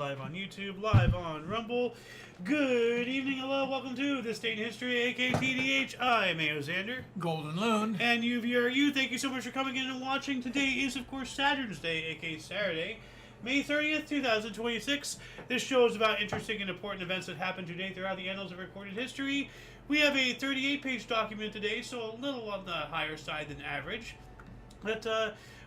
live on YouTube, live on Rumble. Good evening, hello, welcome to This Day in History, aka TDH. I'm Xander. Golden Loon. And you, viewer, you, thank you so much for coming in and watching. Today is, of course, Saturn's Day, aka Saturday, May 30th, 2026. This show is about interesting and important events that happened today throughout the annals of recorded history. We have a 38-page document today, so a little on the higher side than average. But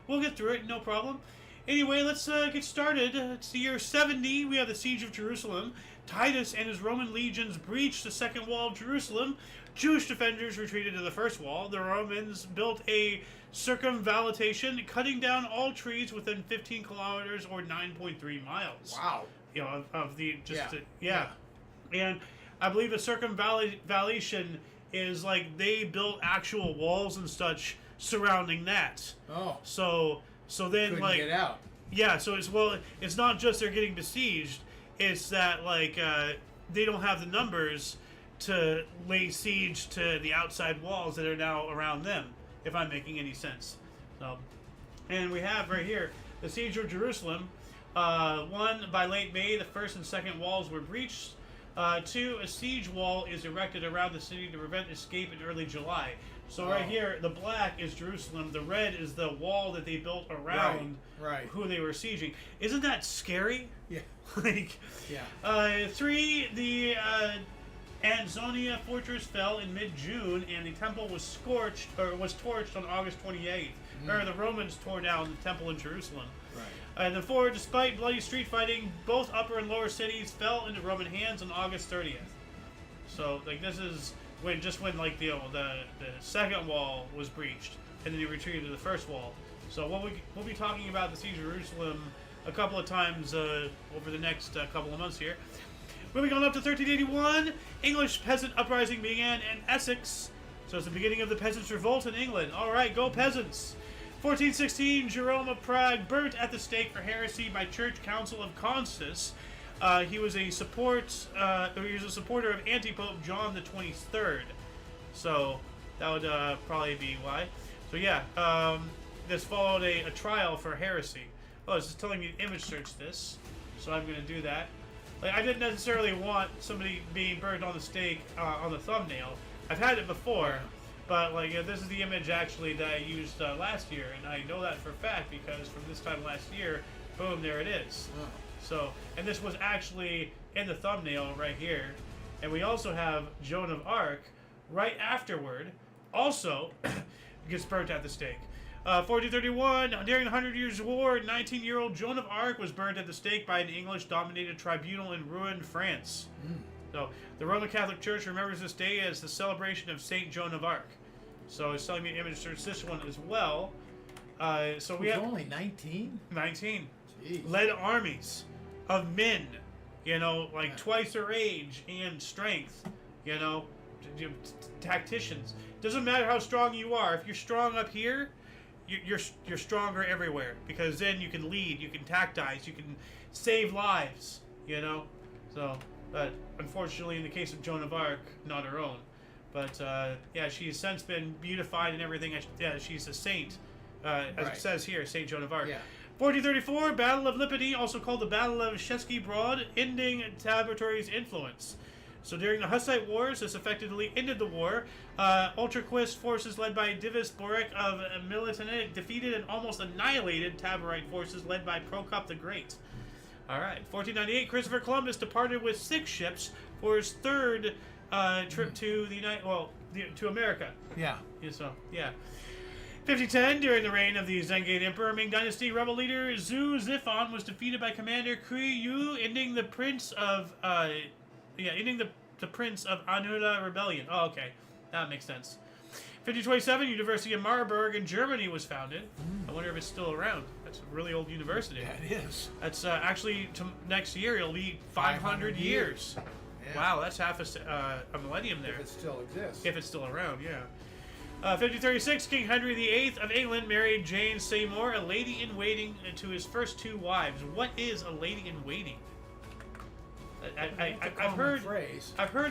we'll get through it, no problem. Anyway, let's get started. It's the year 70. We have the Siege of Jerusalem. Titus and his Roman legions breached the second wall of Jerusalem. Jewish defenders retreated to the first wall. The Romans built a circumvallation, cutting down all trees within 15 kilometers or 9.3 miles. Wow. You know, of the yeah. And I believe a circumvallation is like they built actual walls and such surrounding that. Oh. So then, couldn't like, get out. Yeah, so it's not just they're getting besieged, it's that, like, they don't have the numbers to lay siege to the outside walls that are now around them, if I'm making any sense. So, and we have right here, the Siege of Jerusalem. One, by late May, the first and second walls were breached. Two, a siege wall is erected around the city to prevent escape in early July. So right here, the black is Jerusalem. The red is the wall that they built around who they were sieging. Isn't that scary? Yeah. Like, yeah. Three, the Ansonia fortress fell in mid-June, and the temple was torched on August 28th. Or the Romans tore down the temple in Jerusalem. Right. And then four, despite bloody street fighting, both upper and lower cities fell into Roman hands on August 30th. So, like, this is when like the second wall was breached, and then they retreated to the first wall. So we'll be talking about the Siege of Jerusalem a couple of times over the next couple of months here. Moving on up to 1381, English peasant uprising began in Essex. So it's the beginning of the Peasants' Revolt in England. All right, go peasants! 1416, Jerome of Prague burnt at the stake for heresy by Church Council of Constance. He was a supporter of anti-pope John the 23rd. So that would probably be why. So yeah, this followed a trial for heresy. Oh, it's just telling me to image search this, so I'm going to do that. Like, I didn't necessarily want somebody being burned on the stake on the thumbnail. I've had it before, but like this is the image actually that I used last year, and I know that for a fact because from this time last year, boom, there it is. Oh. So, and this was actually in the thumbnail right here. And we also have Joan of Arc right afterward, also gets burnt at the stake. 1431, during the 100 Years' War, 19-year-old Joan of Arc was burned at the stake by an English-dominated tribunal in ruined France. So, the Roman Catholic Church remembers this day as the celebration of Saint Joan of Arc. So, it's telling me to image search this one as well. So we have only 19? 19. Jeez. Led armies of men, you know, like twice their age and strength, you know, tacticians. Doesn't matter how strong you are. If you're strong up here, you're stronger everywhere, because then you can lead, you can tactize, you can save lives, you know. So, but unfortunately, in the case of Joan of Arc, not her own. But yeah, she's since been beautified and everything. Yeah, she's a saint, as it says here, Saint Joan of Arc. Yeah. 1434, Battle of Lipany, also called the Battle of Chesky Broad, ending Tabortori's influence. So during the Hussite Wars, this effectively ended the war. Ultraquist forces led by Divis Boric of Militinic defeated and almost annihilated Taborite forces led by Procop the Great. All right, 1498, Christopher Columbus departed with 6 ships for his third trip to to America. Yeah. So, yeah. 1510, during the reign of the Zengid Emperor Ming Dynasty, rebel leader Zhu Zifan was defeated by Commander Kui Yu, ending the Prince of Anula Rebellion. Oh, okay, that makes sense. 1527, University of Marburg in Germany was founded. I wonder if it's still around. That's a really old university. Yeah, it is. That's actually next year it'll be 500 years. Yeah. Wow, that's half a millennium there. If it still exists. If it's still around, yeah. 1536, King Henry VIII of England married Jane Seymour, a lady-in-waiting, to his first 2 wives. What is a lady-in-waiting? I've heard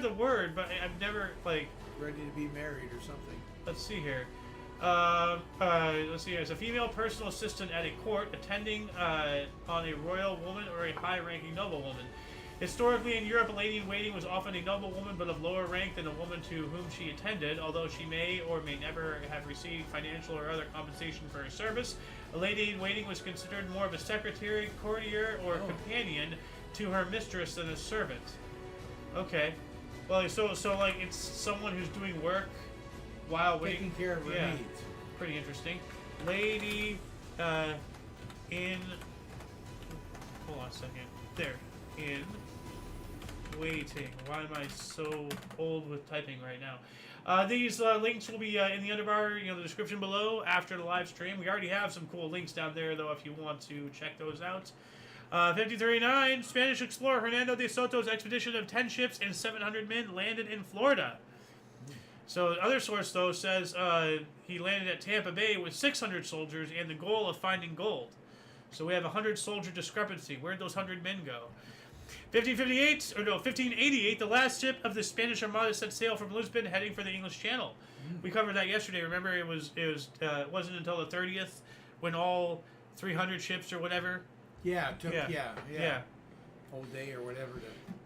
the word, but I've never, like... Ready to be married or something. Let's see here. Let's see. As a female personal assistant at a court, attending on a royal woman or a high-ranking noblewoman. Historically, in Europe, a lady-in-waiting was often a noblewoman, but of lower rank than a woman to whom she attended. Although she may or may never have received financial or other compensation for her service, a lady-in-waiting was considered more of a secretary, courtier, or companion to her mistress than a servant. Okay. Well, so like it's someone who's doing work while waiting. Taking care of her needs. Pretty interesting. Lady in... Hold on a second. There. In waiting. Why am I so old with typing right now? These links will be in the end of our, the description below after the live stream. We already have some cool links down there, though, if you want to check those out. 1539, Spanish explorer Hernando de Soto's expedition of 10 ships and 700 men landed in Florida. So the other source, though, says he landed at Tampa Bay with 600 soldiers and the goal of finding gold. So we have a 100-soldier discrepancy. Where'd those 100 men go? 1588, the last ship of the Spanish Armada set sail from Lisbon, heading for the English Channel. We covered that yesterday. Remember, it wasn't until the 30th when all 300 ships or whatever. Yeah, it took, yeah. Whole day or whatever.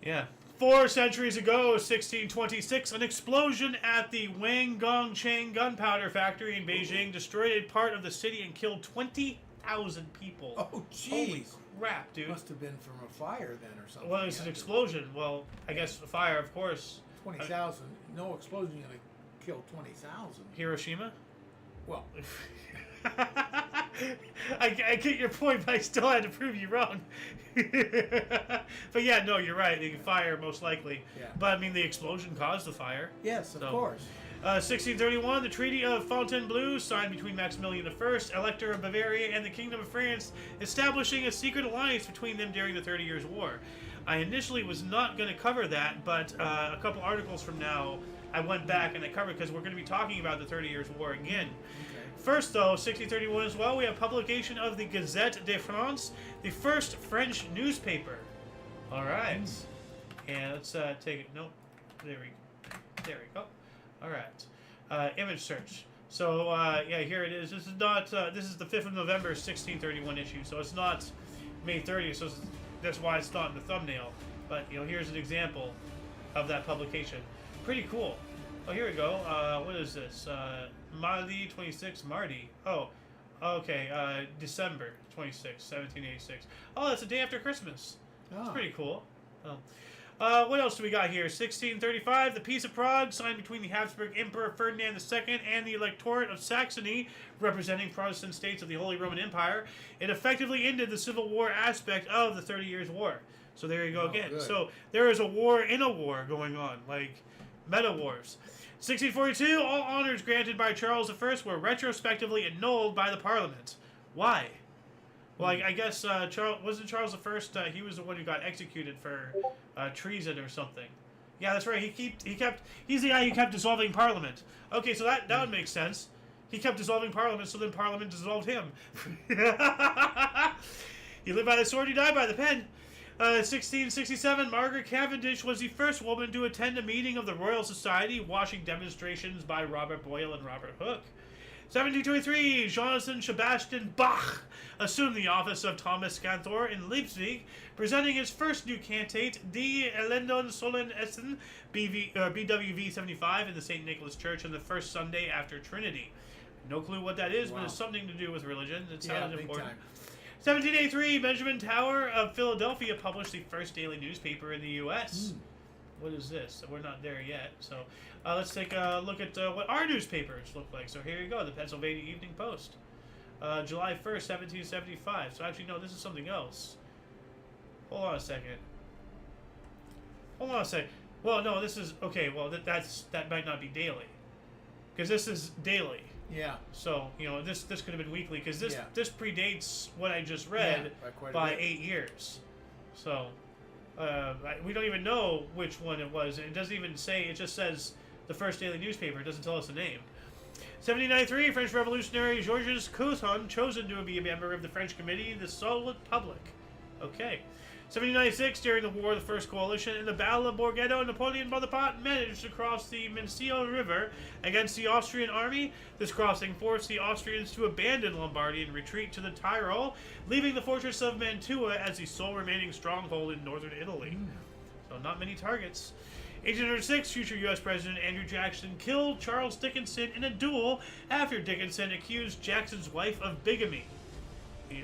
Yeah. 4 centuries ago, 1626, an explosion at the Wang Gongcheng gunpowder factory in Beijing destroyed a part of the city and killed 20,000 people. Oh, jeez. Holy crap, dude. Must have been from a fire then or something. Well, it's an explosion. Well, I guess a fire, of course. 20,000. No explosion going to kill 20,000. Hiroshima? Well... I get your point, but I still had to prove you wrong. But yeah, no, you're right. The fire, most likely. Yeah. But, I mean, the explosion caused the fire. Yes, of course. 1631, the Treaty of Fontainebleau, signed between Maximilian I, Elector of Bavaria, and the Kingdom of France, establishing a secret alliance between them during the 30 Years' War. I initially was not going to cover that, but a couple articles from now, I went back and I covered, because we're going to be talking about the 30 Years' War again. First, though, 1631 as well, we have publication of the Gazette de France, the first French newspaper. All right. And let's take it. Nope. There we go. All right. Image search. So, yeah, here it is. This is not, this is the 5th of November, 1631 issue. So it's not May 30th. So that's why it's not in the thumbnail. But, here's an example of that publication. Pretty cool. Oh, here we go. What is this? Mardi 26, Mardi. Oh, okay. December 26, 1786. Oh, that's the day after Christmas. That's pretty cool. Oh. What else do we got here? 1635, the Peace of Prague, signed between the Habsburg Emperor Ferdinand II and the Electorate of Saxony, representing Protestant states of the Holy Roman Empire. It effectively ended the Civil War aspect of the 30 Years' War. So there you go again. Good. So there is a war in a war going on, like meta wars. 1642, all honors granted by Charles I were retrospectively annulled by the Parliament. Why? Well, I guess wasn't Charles I? He was the one who got executed for treason or something. Yeah, that's right. He's the guy who kept dissolving Parliament. Okay, so that would make sense. He kept dissolving Parliament, so then Parliament dissolved him. You live by the sword, you die by the pen. 1667, Margaret Cavendish was the first woman to attend a meeting of the Royal Society, watching demonstrations by Robert Boyle and Robert Hooke. 1723, Johann Sebastian Bach assumed the office of Thomas Cantor in Leipzig, presenting his first new cantate, Die Elendon sollen Essen, BWV 75, in the St. Nicholas Church on the first Sunday after Trinity. No clue what that is, but it's something to do with religion. It sounded important. Time. 1783, Benjamin Tower of Philadelphia published the first daily newspaper in the U.S. What is this? We're not there yet. So let's take a look at what our newspapers look like. So here you go, the Pennsylvania Evening Post. July 1st, 1775. So actually, no, this is something else. Hold on a second. Well, no, this is... Okay, well, that might not be daily. Because this is daily. Yeah. So, this could have been weekly, because this predates what I just read by 8 years. So, we don't even know which one it was. It doesn't even say, it just says the first daily newspaper. It doesn't tell us the name. 1793, French revolutionary Georges Couthon chosen to be a member of the French Committee, the Solid Public. Okay. 1796, during the War of the First Coalition, in the Battle of Borgetto, Napoleon Bonaparte managed to cross the Mincio River against the Austrian army. This crossing forced the Austrians to abandon Lombardy and retreat to the Tyrol, leaving the fortress of Mantua as the sole remaining stronghold in northern Italy. So not many targets. 1806, future U.S. President Andrew Jackson killed Charles Dickinson in a duel after Dickinson accused Jackson's wife of bigamy.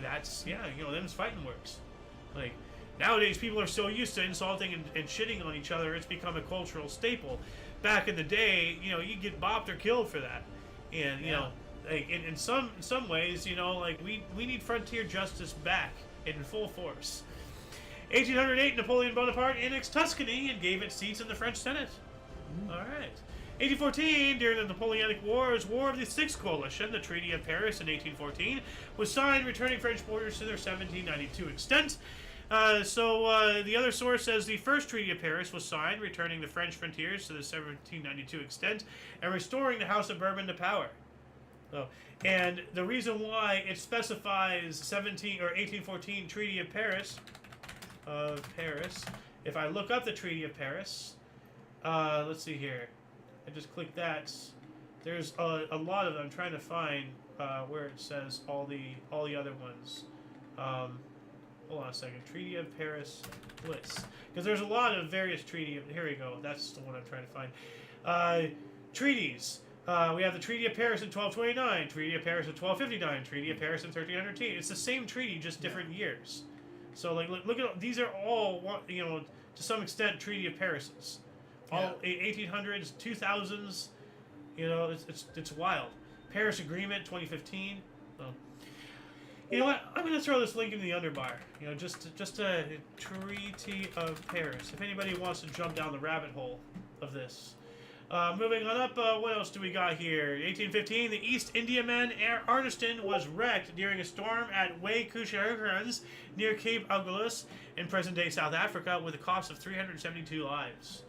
That's, them's fighting words. Like, nowadays, people are so used to insulting and shitting on each other, it's become a cultural staple. Back in the day, you get bopped or killed for that. And, like, in some ways, we need frontier justice back in full force. 1808, Napoleon Bonaparte annexed Tuscany and gave it seats in the French Senate. All right. 1814, during the Napoleonic Wars, War of the Sixth Coalition, the Treaty of Paris in 1814 was signed, returning French borders to their 1792 extent. The other source says the first Treaty of Paris was signed, returning the French frontiers to the 1792 extent and restoring the House of Bourbon to power. And the reason why it specifies 1814 Treaty of Paris, if I look up the Treaty of Paris, let's see here. I just clicked that. There's a lot of them. I'm trying to find where it says all the other ones. Hold on a second. Treaty of Paris list. Because there's a lot of various here we go. That's the one I'm trying to find. Treaties. We have the Treaty of Paris in 1229, Treaty of Paris in 1259, Treaty of Paris in 1313. It's the same treaty, just different years. So, like, look at these are all, to some extent, Treaty of Parises. All 1800s, 2000s. It's wild. Paris Agreement, 2015. You know what? I'm going to throw this link in the underbar. Just a Treaty of Paris. If anybody wants to jump down the rabbit hole of this. Moving on up, what else do we got here? 1815, the East Indiaman Arniston was wrecked during a storm at Waikushaurans near Cape Agulhas in present-day South Africa with a cost of 372 lives.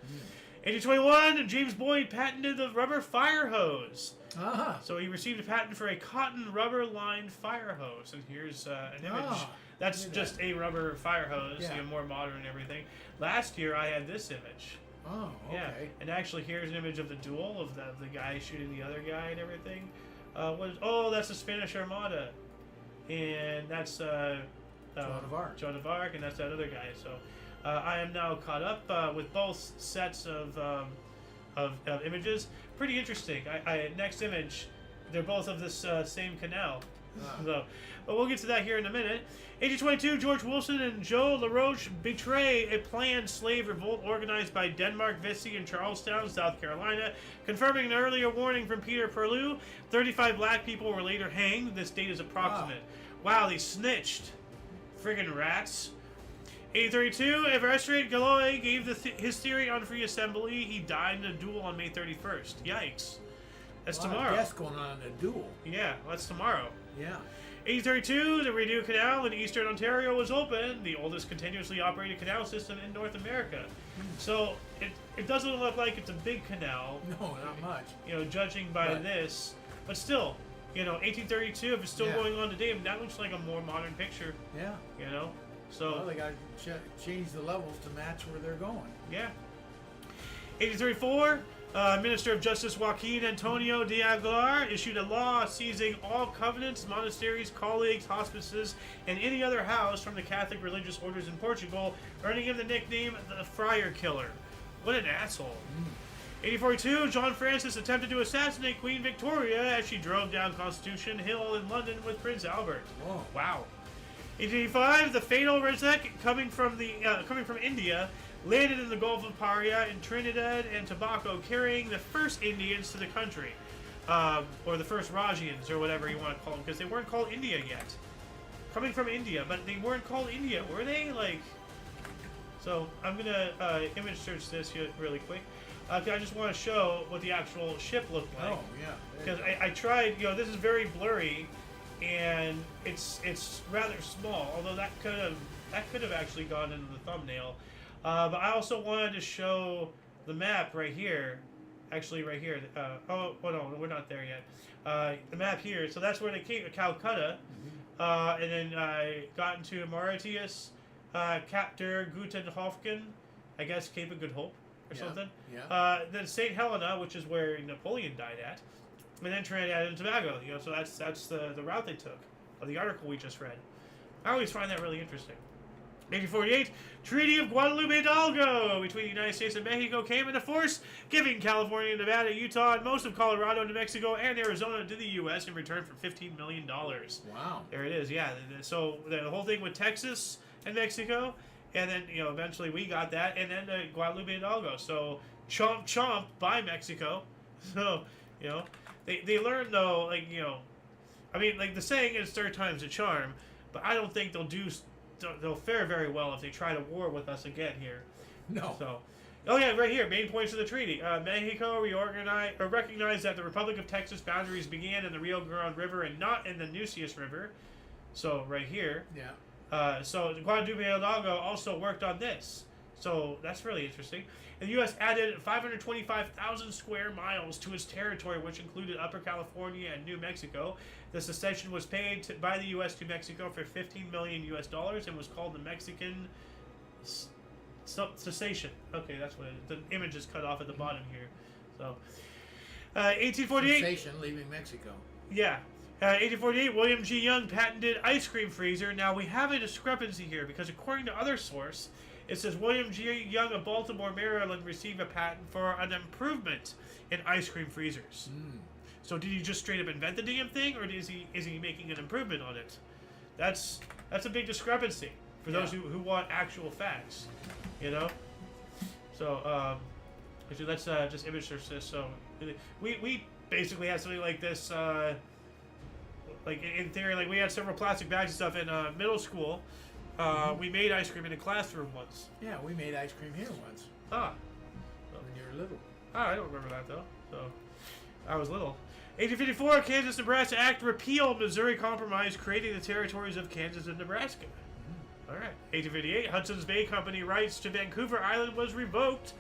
1821, James Boyd patented the rubber fire hose. So he received a patent for a cotton rubber-lined fire hose. And here's an image. That's just a rubber fire hose, more modern and everything. Last year, I had this image. Oh, okay. Yeah, and actually, here's an image of the duel of the guy shooting the other guy and everything. That's the Spanish Armada, and that's Joan of Arc, and that's that other guy. So, I am now caught up with both sets of images. Pretty interesting. Next image, they're both of this same canal. But we'll get to that here in a minute. 1822, George Wilson and Joe LaRoche betray a planned slave revolt organized by Denmark Vesey in Charlestown, South Carolina, confirming an earlier warning from Peter Perlew. 35 black people were later hanged. This date is approximate. Wow, they snitched. Friggin' rats. 1832, Everest Galois gave his theory on free assembly. He died in a duel on May 31st. Yikes. That's tomorrow. Deaths going on in a duel. Yeah, that's tomorrow. Yeah. 1832, the Rideau Canal in eastern Ontario was opened, the oldest continuously operated canal system in North America. So it doesn't look like it's a big canal. No, not much. Judging by this, but still, 1832. If it's still going on today, that looks like a more modern picture. Yeah. So they got to change the levels to match where they're going. Yeah. 1834. Minister of Justice Joaquin Antonio de Aguilar issued a law seizing all convents, monasteries, colleagues, hospices, and any other house from the Catholic religious orders in Portugal, earning him the nickname the Friar Killer. What an asshole. 1842, John Francis attempted to assassinate Queen Victoria as she drove down Constitution Hill in London with Prince Albert. Whoa. Wow. 1885, the fatal Rezek coming from India landed in the Gulf of Paria in Trinidad and Tobago, carrying the first Indians to the country, or the first Rajians, or whatever you want to call them, because they weren't called India yet. Coming from India, but they weren't called India, were they? So I'm gonna image search this here really quick. I just want to show what the actual ship looked like. Oh yeah. Because I tried. This is very blurry, and it's rather small. Although that could have actually gone into the thumbnail. But I also wanted to show the map right here. Actually, right here. No, we're not there yet. The map here. So that's where they came, Calcutta. And then I got into Mauritius, Captain Guten Hofken, I guess Cape of Good Hope or something. Yeah. Then St. Helena, which is where Napoleon died at, and then Trinidad and Tobago. So that's the route they took of the article we just read. I always find that really interesting. 1848, Treaty of Guadalupe Hidalgo between the United States and Mexico came into force, giving California, Nevada, Utah, and most of Colorado, New Mexico, and Arizona to the U.S. in return for $15 million. Wow. There it is, yeah. So the whole thing with Texas and Mexico, and then, eventually we got that, and then Guadalupe Hidalgo. So, chomp chomp by Mexico. So, they learned, though, I mean, the saying is third time's a charm, but I don't think they'll fare very well if they try to war with us again here. No. So, right here, main points of the treaty. Mexico recognized that the Republic of Texas boundaries began in the Rio Grande River and not in the Nueces River. So, right here. Yeah. So, Guadalupe Hidalgo also worked on this. So, that's really interesting. And the U.S. added 525,000 square miles to its territory, which included Upper California and New Mexico. The cession was paid by the U.S. to Mexico for $15 million and was called the Mexican cessation. Okay, that's what the image is cut off at the bottom here. So, 1848. Sensation leaving Mexico. Yeah. 1848, William G. Young patented ice cream freezer. Now, we have a discrepancy here because according to other source, it says William G. Young of Baltimore, Maryland received a patent for an improvement in ice cream freezers. So did he just straight up invent the damn thing, or is he making an improvement on it? That's a big discrepancy for those who want actual facts, So actually, let's just image search this. So we basically had something like this. In theory, we had several plastic bags and stuff in middle school. We made ice cream in a classroom once. Yeah, we made ice cream here once. When you were little. I don't remember that, though. So, I was little. 1854, Kansas-Nebraska Act repealed Missouri Compromise, creating the territories of Kansas and Nebraska. All right. 1858, Hudson's Bay Company rights to Vancouver Island was revoked.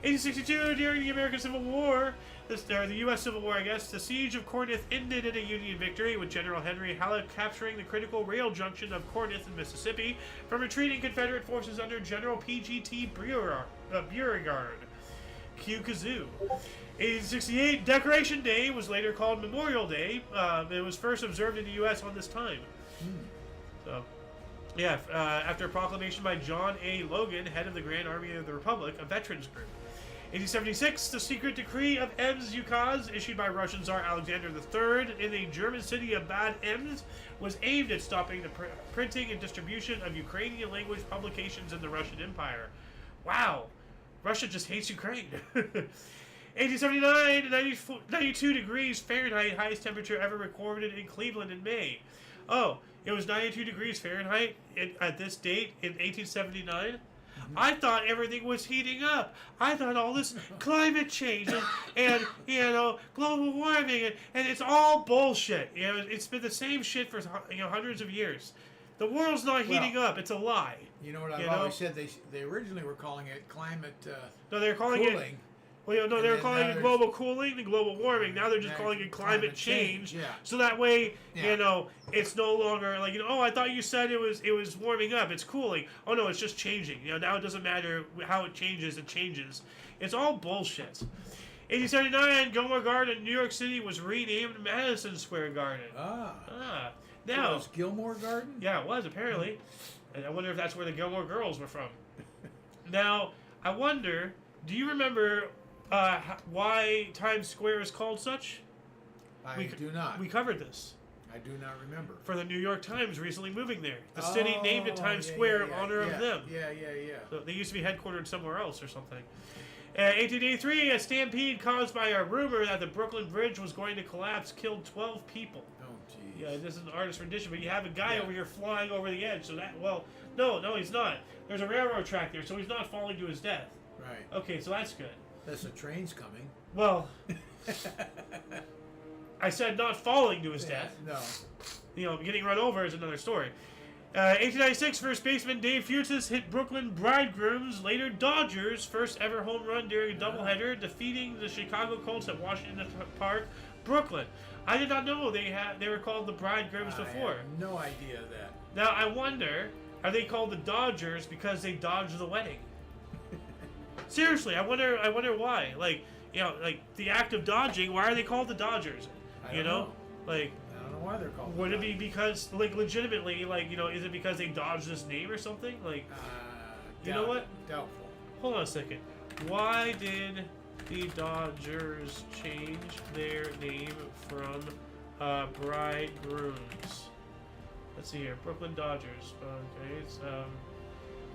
1862, during the American Civil War, the U.S. Civil War, I guess, the siege of Corinth ended in a Union victory, with General Henry Halleck capturing the critical rail junction of Corinth in Mississippi from retreating Confederate forces under General P.G.T. Beauregard. Q. Kazoo. 1868, Decoration Day was later called Memorial Day. It was first observed in the U.S. on this time. So, after a proclamation by John A. Logan, head of the Grand Army of the Republic, a veterans group. 1876, the secret decree of Ems Ukaz, issued by Russian Tsar Alexander III in the German city of Bad Ems, was aimed at stopping the printing and distribution of Ukrainian language publications in the Russian Empire. Wow, Russia just hates Ukraine. 1879, 92 degrees Fahrenheit, highest temperature ever recorded in Cleveland in May. Oh, it was 92 degrees Fahrenheit at this date in 1879? I thought everything was heating up. I thought all this climate change and global warming and it's all bullshit. It's been the same shit for hundreds of years. The world's not heating up. It's a lie. You know what I've always said? They originally were calling it climate. No, they're calling cooling. it. Well, they were calling it global cooling and global warming. Now they're just calling it climate change. Yeah. So that way, it's no longer like, I thought you said it was warming up. It's cooling. Oh no, it's just changing. Now it doesn't matter how it changes. It changes. It's all bullshit. 1879, Gilmore Garden in New York City was renamed Madison Square Garden. Now it was Gilmore Garden? Yeah, it was apparently. And I wonder if that's where the Gilmore Girls were from. Now, I wonder, do you remember why Times Square is called such? I do not. We covered this. I do not remember. For the New York Times recently moving there. The city named it Times Square in honor of them. Yeah. So they used to be headquartered somewhere else or something. 1883, a stampede caused by a rumor that the Brooklyn Bridge was going to collapse killed 12 people. Oh, geez. Yeah, this is an artist rendition, but you have a guy over here flying over the edge. So no, he's not. There's a railroad track there, so he's not falling to his death. Right. Okay, so that's good. That's the train's coming. Well, I said not falling to his death. No. Getting run over is another story. 1896, first baseman Dave Fuentes hit Brooklyn Bridegrooms, later Dodgers' first ever home run during a doubleheader, defeating the Chicago Colts at Washington Park, Brooklyn. I did not know they were called the Bridegrooms before. I had no idea of that. Now I wonder, are they called the Dodgers because they dodged the wedding? Seriously, I wonder why. Like, like the act of dodging. Why are they called the Dodgers? I don't know. Like. I don't know why they're called. Would it be because, like, legitimately, like, is it because they dodged this name or something? Like, you know what? Doubtful. Hold on a second. Why did the Dodgers change their name from bridegrooms? Let's see here. Brooklyn Dodgers. Okay.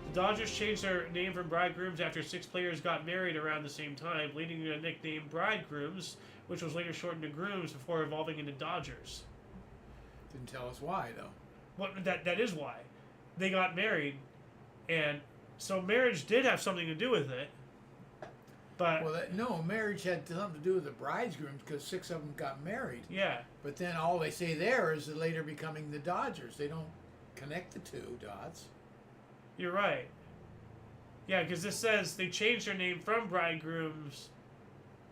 The Dodgers changed their name from bridegrooms after 6 players got married around the same time, leading to the nickname bridegrooms, which was later shortened to grooms before evolving into Dodgers. Didn't tell us why, though. Well, that is why. They got married, and so marriage did have something to do with it. But no, marriage had something to do with the bridegrooms because 6 of them got married. Yeah. But then all they say there is that later becoming the Dodgers. They don't connect the 2 dots. You're right. Yeah, because this says they changed their name from bridegrooms,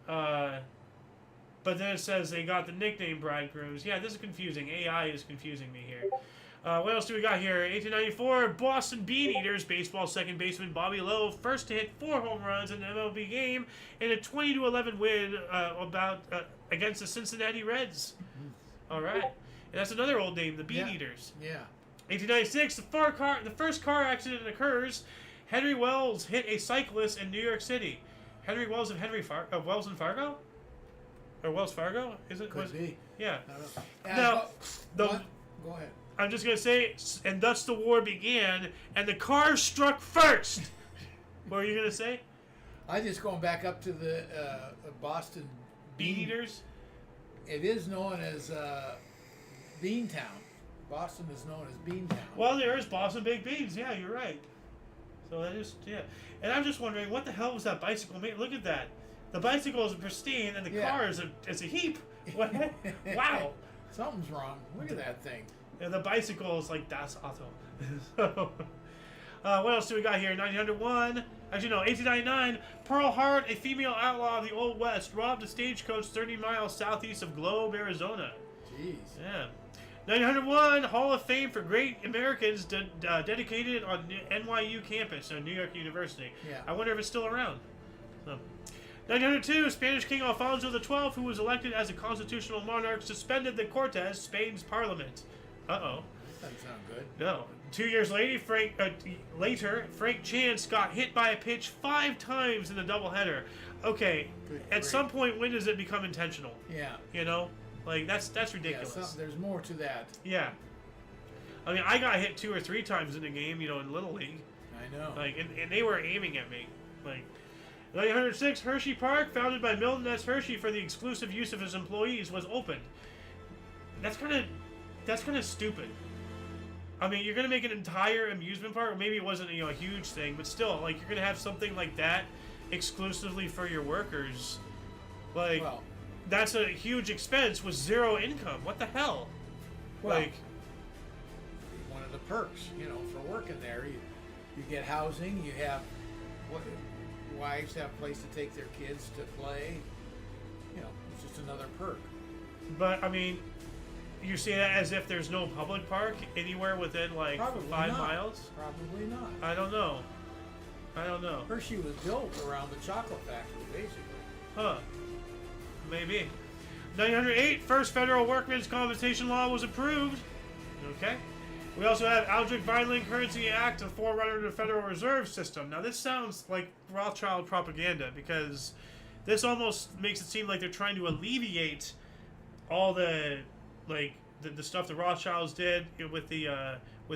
but then it says they got the nickname bridegrooms. Yeah, this is confusing. AI is confusing me here. What else do we got here? 1894, Boston Bean Eaters baseball second baseman Bobby Lowe first to hit 4 home runs in an MLB game in a 20-11 win against the Cincinnati Reds. All right, and that's another old name, the Bean Eaters. Yeah. 1896, the first car accident occurs. Henry Wells hit a cyclist in New York City. Henry Wells of Wells and Fargo? Or Wells Fargo? Is it? Could be. Yeah. I don't know. Now, go ahead. I'm just going to say, and thus the war began, and the car struck first. What were you going to say? I just going back up to the Boston Bean Eaters? It is known as Beantown. Boston is known as Beantown. Well, there is Boston Baked Beans. Yeah, you're right. So that is, yeah. And I'm just wondering, what the hell was that bicycle made? Look at that. The bicycle is pristine, and the car is a heap. What? Wow. Something's wrong. Look at that thing. And the bicycle is like Das Auto. So, what else do we got here? 1901. Actually, no, 1899. Pearl Hart, a female outlaw of the Old West, robbed a stagecoach 30 miles southeast of Globe, Arizona. Jeez. Yeah. 1901, Hall of Fame for Great Americans dedicated on NYU campus, so New York University. Yeah. I wonder if it's still around. So. 1902, Spanish King Alfonso XII, who was elected as a constitutional monarch, suspended the Cortes, Spain's parliament. Uh-oh. That doesn't sound good. No. 2 years later, Frank Chance got hit by a pitch 5 times in the doubleheader. Okay, at some point, when does it become intentional? Yeah. Like, that's ridiculous. Yeah, there's more to that. Yeah. I mean, I got hit 2 or 3 times in the game, in Little League. I know. Like, and they were aiming at me. Like, 1906, Hershey Park, founded by Milton S. Hershey for the exclusive use of his employees, was opened. That's kind of stupid. I mean, you're gonna make an entire amusement park. Or maybe it wasn't a huge thing, but still, like, you're gonna have something like that exclusively for your workers. Like, that's a huge expense with 0 income. What the hell? Well, like, one of the perks, for working there, you get housing. You have wives have a place to take their kids to play. It's just another perk. But I mean, you say that as if there's no public park anywhere within like Probably 5 not. miles? Probably not. I don't know. Hershey was built around the chocolate factory, basically. Huh. Maybe. 1908, first federal workmen's compensation law was approved. Okay. We also have Aldrich Vineland Currency Act, a forerunner to the Federal Reserve System. Now, this sounds like Rothschild propaganda because this almost makes it seem like they're trying to alleviate all the stuff the Rothschilds did with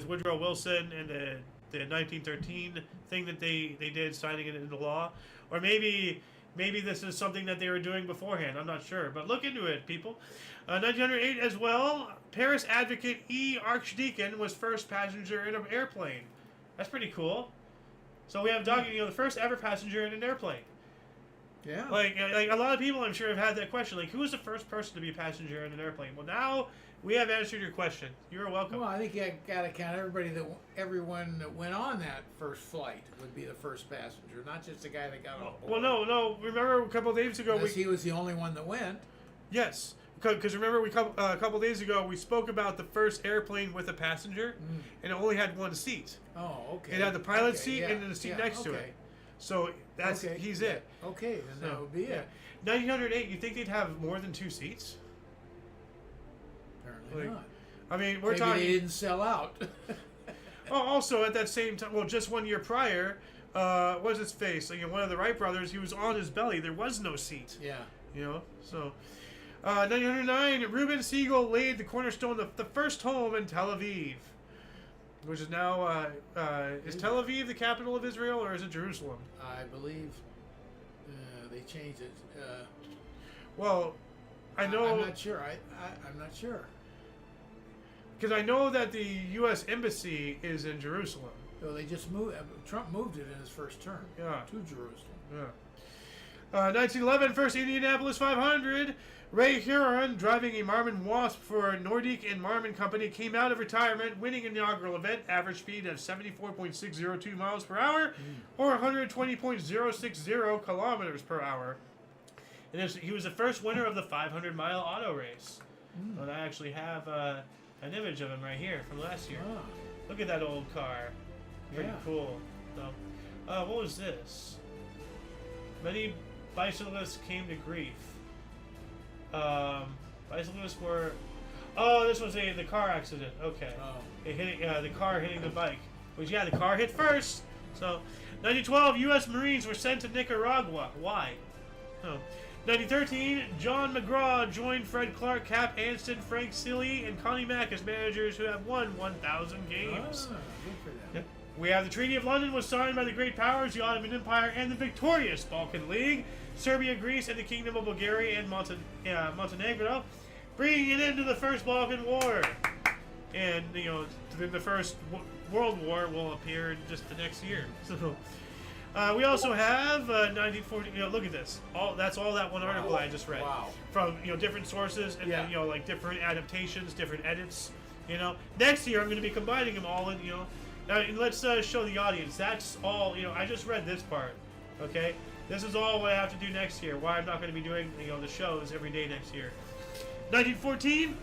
Woodrow Wilson and the 1913 thing that they did, signing it into law. Or maybe this is something that they were doing beforehand. I'm not sure. But look into it, people. 1908 as well, Paris advocate E. Archdeacon was first passenger in an airplane. That's pretty cool. So we have the first ever passenger in an airplane. Yeah. Like a lot of people, I'm sure, have had that question. Like, who was the first person to be a passenger in an airplane? Well, now we have answered your question. You're welcome. Well, I think you got to count everyone that went on that first flight would be the first passenger, not just the guy that got on board. Well, no. Remember a couple of days ago, he was the only one that went. Yes, because remember a couple days ago we spoke about the first airplane with a passenger, and it only had one seat. Oh, okay. It had the pilot Okay, seat yeah, and then the seat yeah, next to okay. it. So that's Okay, he's yeah. it. Okay, then that would be it. 1908. You think they'd have more than 2 seats? Apparently Like, not. I mean, we're Maybe talking. they didn't sell out. Oh, also at that same time, well, just 1 year prior, what was his face? Like, one of the Wright brothers, he was on his belly. There was no seat. Yeah. You know, so 1909, Reuben Siegel laid the cornerstone of the first home in Tel Aviv, which is now is Tel Aviv the capital of Israel, or is it Jerusalem? I believe they changed it. Well, I know I'm not sure. I'm not sure. because I know that the U.S. embassy is in Jerusalem. So they just moved. Trump moved it in his first term. Yeah. To Jerusalem. Yeah. 1911, first Indianapolis 500. Ray Huron, driving a Marmon Wasp for Nordic and Marmon Company, came out of retirement, winning inaugural event, average speed of 74.602 miles per hour, or 120.060 kilometers per hour. And he was the first winner of the 500-mile auto race. And I actually have an image of him right here from last year. Ah. Look at that old car. Pretty Yeah. cool. So, what was this? Many bicyclists came to grief. Bicyclists were... Oh, this was the car accident. Okay. Oh. The car hitting the bike. Which, yeah, the car hit first. So, 1912, U.S. Marines were sent to Nicaragua. Why? Oh. 1913, John McGraw joined Fred Clark, Cap Anston, Frank Silly, and Connie Mack as managers who have won 1,000 games. Ah, good for them. Yep. We have the Treaty of London was signed by the great powers, the Ottoman Empire, and the victorious Balkan League, Serbia, Greece, and the Kingdom of Bulgaria and Montenegro, bringing an end to the First Balkan War. And, the First World War will appear just the next year. So, we also have 1940. Look at this. That's all that one article I just read. Wow. From different sources and Yeah. then, like different adaptations, different edits. Next year I'm going to be combining them all in. And let's show the audience. That's all. I just read this part. Okay. This is all what I have to do next year. Why I'm not going to be doing the shows every day next year. 1914,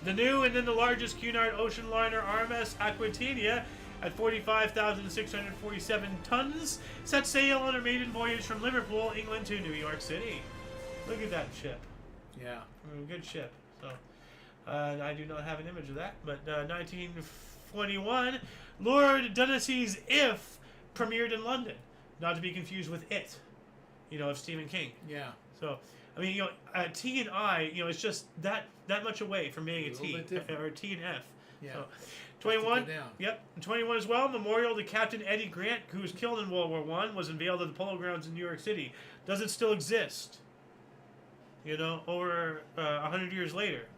the new and then the largest Cunard ocean liner RMS Aquitania, at 45,647 tons, set sail on a maiden voyage from Liverpool, England to New York City. Look at that ship. Yeah. Good ship. So, I do not have an image of that, but 1921, Lord Dunsea's If premiered in London. Not to be confused with It, of Stephen King. Yeah. So, I mean, T and I, it's just that much away from being a T, or T and F. Yeah. So, 21. Down. Yep. 21 as well. Memorial to Captain Eddie Grant, who was killed in World War I, was unveiled at the Polo Grounds in New York City. Does it still exist? Over 100 years later.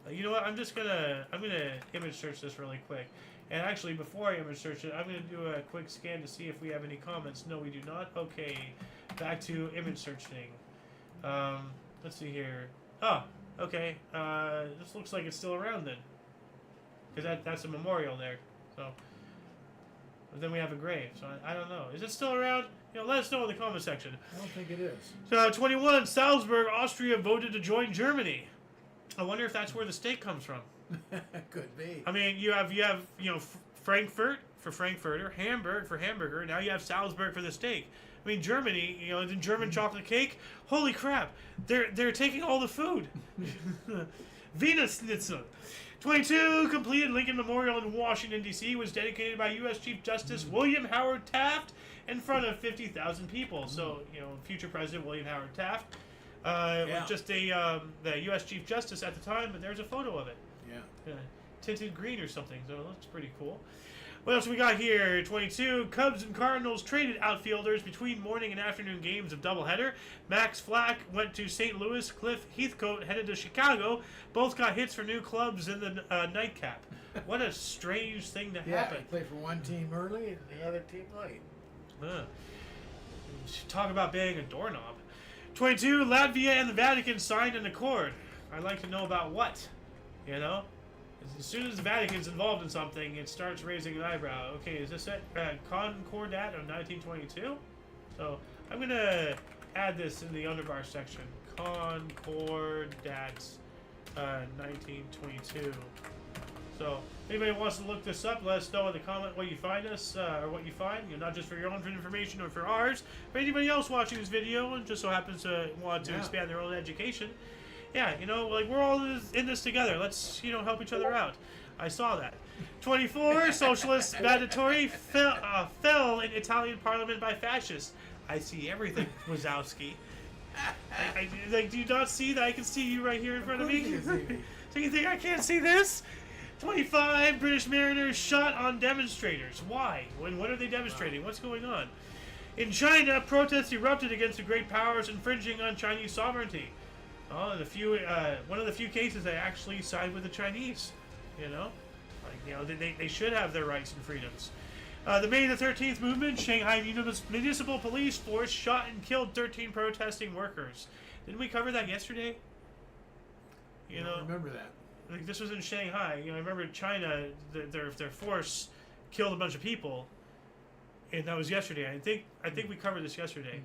You know what? I'm gonna image search this really quick. And actually, before I image search it, I'm gonna do a quick scan to see if we have any comments. No, we do not. Okay. Back to image searching. Let's see here. Oh, okay. This looks like it's still around then. Because that's a memorial there. So, but then we have a grave. So I don't know. Is it still around? Let us know in the comment section. I don't think it is. So 21, Salzburg, Austria voted to join Germany. I wonder if that's where the steak comes from. Could be. I mean, you have Frankfurt for Frankfurter, Hamburg for hamburger. Now you have Salzburg for the steak. I mean, Germany, the German chocolate cake. Holy crap! They're taking all the food. Wiener Schnitzel. 22, completed Lincoln Memorial in Washington, D.C. was dedicated by U.S. Chief Justice William Howard Taft in front of 50,000 people. So, future President William Howard Taft was just the U.S. Chief Justice at the time, but there's a photo of it. Yeah. Tinted green or something, so it looks pretty cool. What else we got here? 22, Cubs and Cardinals traded outfielders between morning and afternoon games of doubleheader. Max Flack went to St. Louis. Cliff Heathcote headed to Chicago. Both got hits for new clubs in the nightcap. What a strange thing to happen. Yeah, play for one team early and the other team late. Talk about being a doorknob. 22, Latvia and the Vatican signed an accord. I'd like to know about what, As soon as the Vatican's involved in something, it starts raising an eyebrow. Okay, is this it? Concordat of 1922? So, I'm going to add this in the underbar section. Concordats 1922. So, if anybody wants to look this up, let us know in the comment what you find us, or what you find. Not just for your own information or for ours, but anybody else watching this video and just so happens to want to expand their own education. Yeah, like we're all in this together. Let's, help each other out. I saw that. 24, socialist mandatory fell in Italian parliament by fascists. I see everything, Wazowski. Do you not see that? I can see you right here in front of me. So you think I can't see this? 25, British mariners shot on demonstrators. Why? What are they demonstrating? What's going on? In China, protests erupted against the great powers infringing on Chinese sovereignty. Oh, one of the few cases they actually side with the Chinese. They should have their rights and freedoms. The May the 13th movement, Shanghai Municipal Police Force shot and killed 13 protesting workers. Didn't we cover that yesterday? I remember that. This was in Shanghai. I remember China, their force killed a bunch of people, and that was yesterday. I think we covered this yesterday.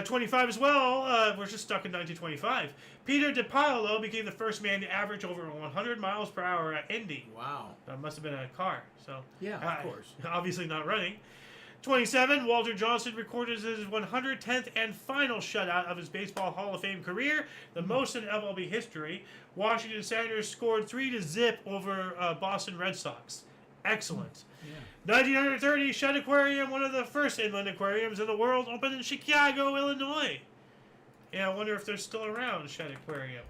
25 as well. We're just stuck in 1925. Peter De Paolo became the first man to average over 100 miles per hour at Indy. Wow. That must have been a car. So yeah, of course. Obviously not running. 27. Walter Johnson recorded his 110th and final shutout of his Baseball Hall of Fame career, the most in MLB history. Washington Senators scored 3-0 over Boston Red Sox. Excellent. Yeah. 1930, Shedd Aquarium, one of the first inland aquariums in the world, opened in Chicago, Illinois. Yeah, I wonder if they're still around, Shedd Aquarium.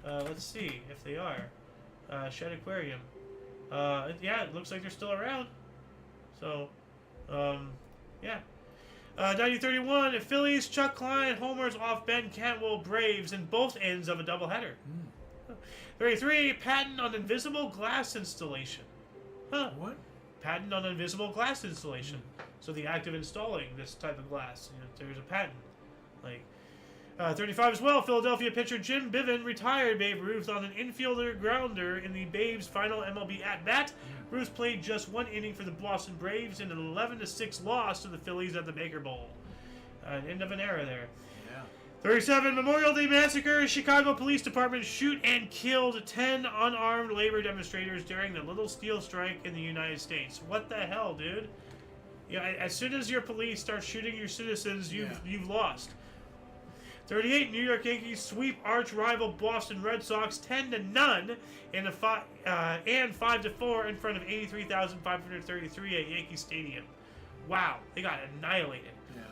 Let's see if they are. Shedd Aquarium. Yeah, it looks like they're still around. So, yeah. 1931, Phillies, Chuck Klein homers off Ben Cantwell Braves in both ends of a doubleheader. 33, patent on invisible glass installation. Huh. What? Patent on invisible glass installation. So the act of installing this type of glass, there's a patent. 35 as well, Philadelphia pitcher Jim Bivin retired Babe Ruth on an infielder grounder in the Babe's final MLB at-bat. Ruth played just one inning for the Boston Braves in an 11-6 loss to the Phillies at the Baker Bowl. End of an era there. Yeah. 37, Memorial Day Massacre. Chicago Police Department shoot and killed 10 unarmed labor demonstrators during the Little Steel Strike in the United States. What the hell, dude? As soon as your police start shooting your citizens, you've lost. 38, New York Yankees sweep arch rival Boston Red Sox 10-0 and 5-4 in front of 83,533 at Yankee Stadium. Wow, they got annihilated. Yeah.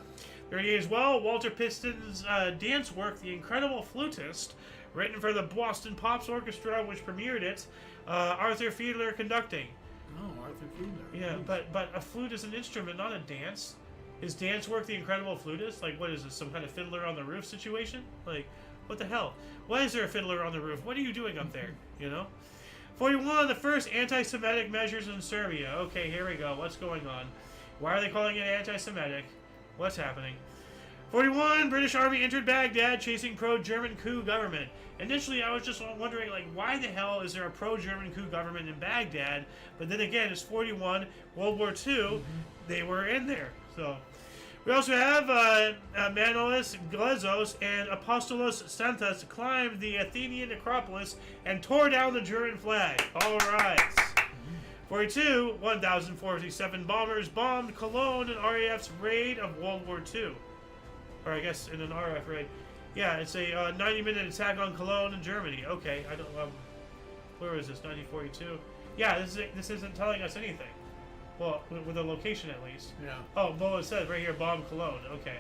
38 as well, Walter Piston's dance work, The Incredible Flutist, written for the Boston Pops Orchestra, which premiered it. Arthur Fiedler conducting. Oh, Arthur Fiedler. Yeah, but a flute is an instrument, not a dance. Is dance work The Incredible Flutist? What is this, some kind of Fiddler on the Roof situation? What the hell? Why is there a Fiddler on the Roof? What are you doing up there, 41, the first anti-Semitic measures in Serbia. Okay, here we go. What's going on? Why are they calling it anti-Semitic? What's happening? 41, British Army entered Baghdad chasing pro-German coup government. Initially, I was just wondering, why the hell is there a pro-German coup government in Baghdad? But then again, it's 41, World War II, they were in there. So, we also have Manolis Glezos and Apostolos Santas climbed the Athenian Acropolis and tore down the German flag. All right. 42, 1,047 bombers bombed Cologne in RAF's raid of World War II. Or I guess in an RAF raid. Yeah, it's a 90-minute attack on Cologne in Germany. Okay, I don't. Where is this? 1942. Yeah, this isn't telling us anything. Well, with a location at least. Yeah. Oh, well, it says right here, bomb Cologne. Okay.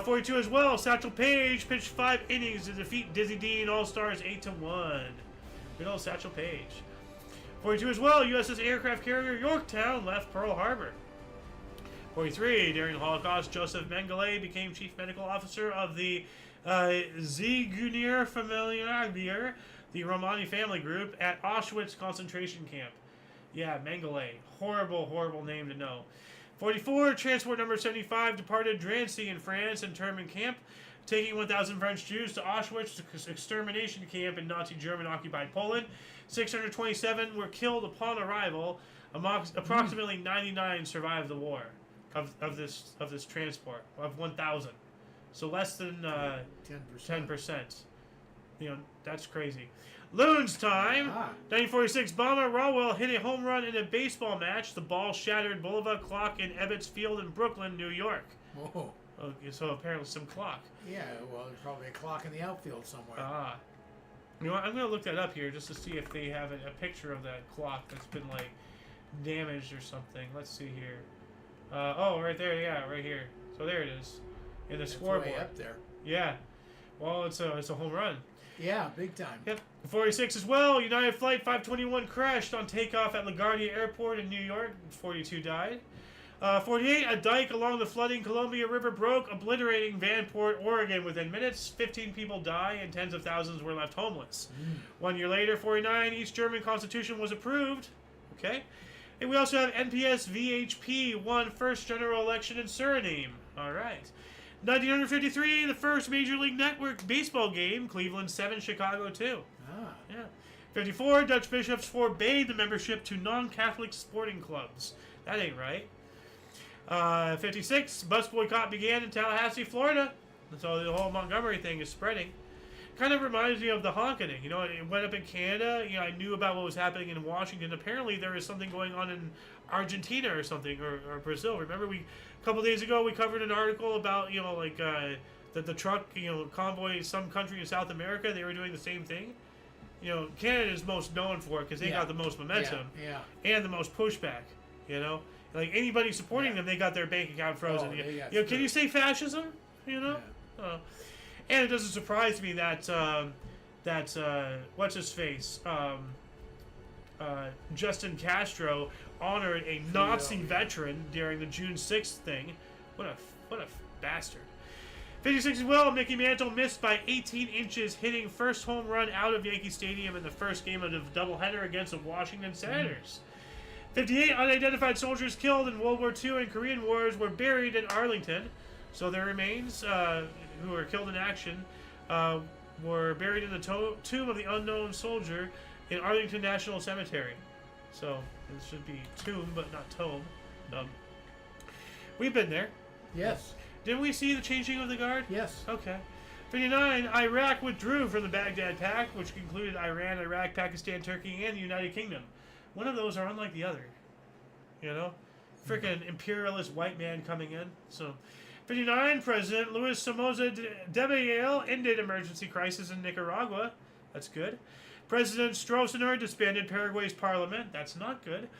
42 as well. Satchel Paige pitched 5 innings to defeat Dizzy Dean All-Stars 8-1. Good old Satchel Paige. 42 as well. USS aircraft carrier Yorktown left Pearl Harbor. 43, during the Holocaust, Joseph Mengele became chief medical officer of the Zieguner Familie, the Romani family group, at Auschwitz concentration camp. Yeah, Mengele. Horrible, horrible name to know. 44, transport number 75 departed Drancy in France internment camp, taking 1,000 French Jews to Auschwitz extermination camp in Nazi German-occupied Poland. 627 were killed upon arrival. Approximately 99 survived the war of this transport of 1,000. So less than 10%. 10%. That's crazy. Loons time. 1946 bomber Rawell hit a home run in a baseball match. The ball shattered Boulevard clock in Ebbets Field in Brooklyn, New York. Whoa. Okay, so apparently some clock. Yeah, well, there's probably a clock in the outfield somewhere. You know what? I'm going to look that up here just to see if they have a picture of that clock that's been, like, damaged or something. Let's see here. Oh, right there. Yeah, right here. So there it is. In the scoreboard. Way up there. Yeah. Well, it's a home run. Yeah, big time. Yep. 46 as well. United Flight 521 crashed on takeoff at LaGuardia Airport in New York. 42 died. 48, a dike along the flooding Columbia River broke, obliterating Vanport, Oregon within minutes. 15 people die and tens of thousands were left homeless. 1 year later, 49, East German Constitution was approved. Okay. And we also have NPS VHP won first general election in Suriname. All right. 1953, the first Major League Network baseball game, Cleveland 7, Chicago 2. Yeah. 54, Dutch bishops forbade the membership to non-Catholic sporting clubs. That ain't right. 56, bus boycott began in Tallahassee, Florida. So the whole Montgomery thing is spreading. Kind of reminds me of the honking. It went up in Canada. I knew about what was happening in Washington. Apparently, there is something going on in Argentina or something, or Brazil. Remember, a couple days ago we covered an article about the truck convoy, some country in South America. They were doing the same thing. Canada is most known for it because they got the most momentum and the most pushback. Like anybody supporting them, they got their bank account frozen. Can you say fascism? And it doesn't surprise me that what's his face, Justin Castro honored a Nazi veteran during the June 6th thing. What a bastard. 56 as well, Mickey Mantle missed by 18 inches, hitting first home run out of Yankee Stadium in the first game of the doubleheader against the Washington Senators. 58 unidentified soldiers killed in World War II and Korean Wars were buried in Arlington. So their remains, who were killed in action, were buried in the tomb of the unknown soldier in Arlington National Cemetery. So it should be tomb, but not tome. We've been there. Yes. Didn't we see the changing of the guard? Yes. Okay. 59, Iraq withdrew from the Baghdad Pact, which included Iran, Iraq, Pakistan, Turkey, and the United Kingdom. One of those are unlike the other. Freaking imperialist white man coming in. So, 59, President Luis Somoza Debayle ended emergency crisis in Nicaragua. That's good. President Stroessner disbanded Paraguay's parliament. That's not good.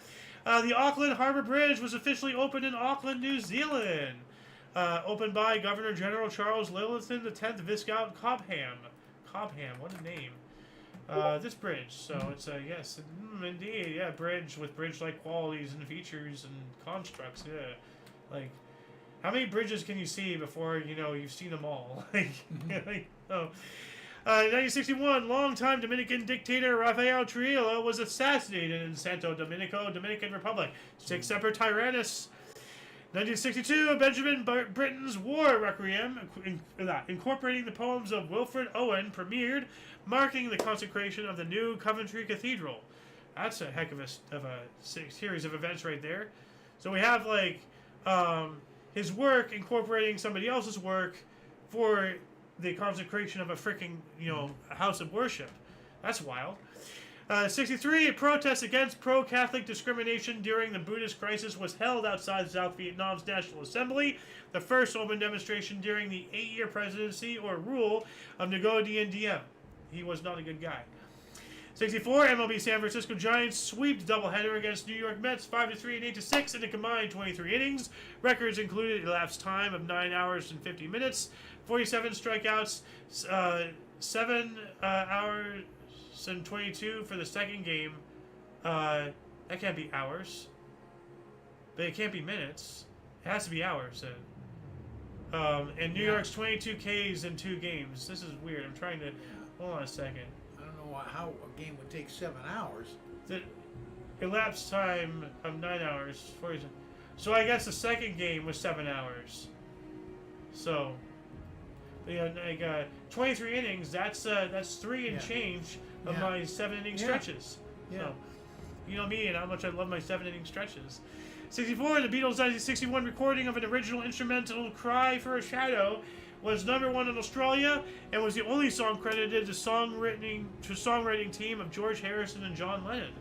The Auckland Harbour Bridge was officially opened in Auckland, New Zealand. Opened by Governor General Charles Lilliton, the 10th Viscount Cobham. Cobham, what a name. This bridge. So it's a, yes, indeed, yeah, bridge with bridge-like qualities and features and constructs, yeah. Like, how many bridges can you see before, you've seen them all? 1961, longtime Dominican dictator Rafael Trujillo was assassinated in Santo Domenico, Dominican Republic. 6 separate tyrannus. 1962, Benjamin Britten's War Requiem, incorporating the poems of Wilfred Owen, premiered, marking the consecration of the new Coventry Cathedral. That's a heck of a series of events right there. So we have, his work incorporating somebody else's work for the consecration of a freaking, house of worship. That's wild. 63, a protest against pro-Catholic discrimination during the Buddhist crisis was held outside South Vietnam's National Assembly, the first open demonstration during the 8-year presidency or rule of Ngo Dien Diem. He was not a good guy. 64, MLB San Francisco Giants sweep doubleheader against New York Mets 5-3 and 8-6 in a combined 23 innings. Records included elapsed time of 9 hours and 50 minutes, 47 strikeouts, 7 hours and 22 for the second game. That can't be hours. But it can't be minutes. It has to be hours then. And New York's 22 Ks in 2 games. This is weird. I'm trying to... Hold on a second. I don't know how a game would take 7 hours. The elapsed time of 9 hours. 40, so I guess the second game was 7 hours. So... 23 innings, that's 3 and change of my 7-inning stretches. Yeah. So, you know me and how much I love my 7-inning stretches. 64, the Beatles' 1961 recording of an original instrumental Cry for a Shadow was #1 in Australia and was the only song credited to songwriting team of George Harrison and John Lennon.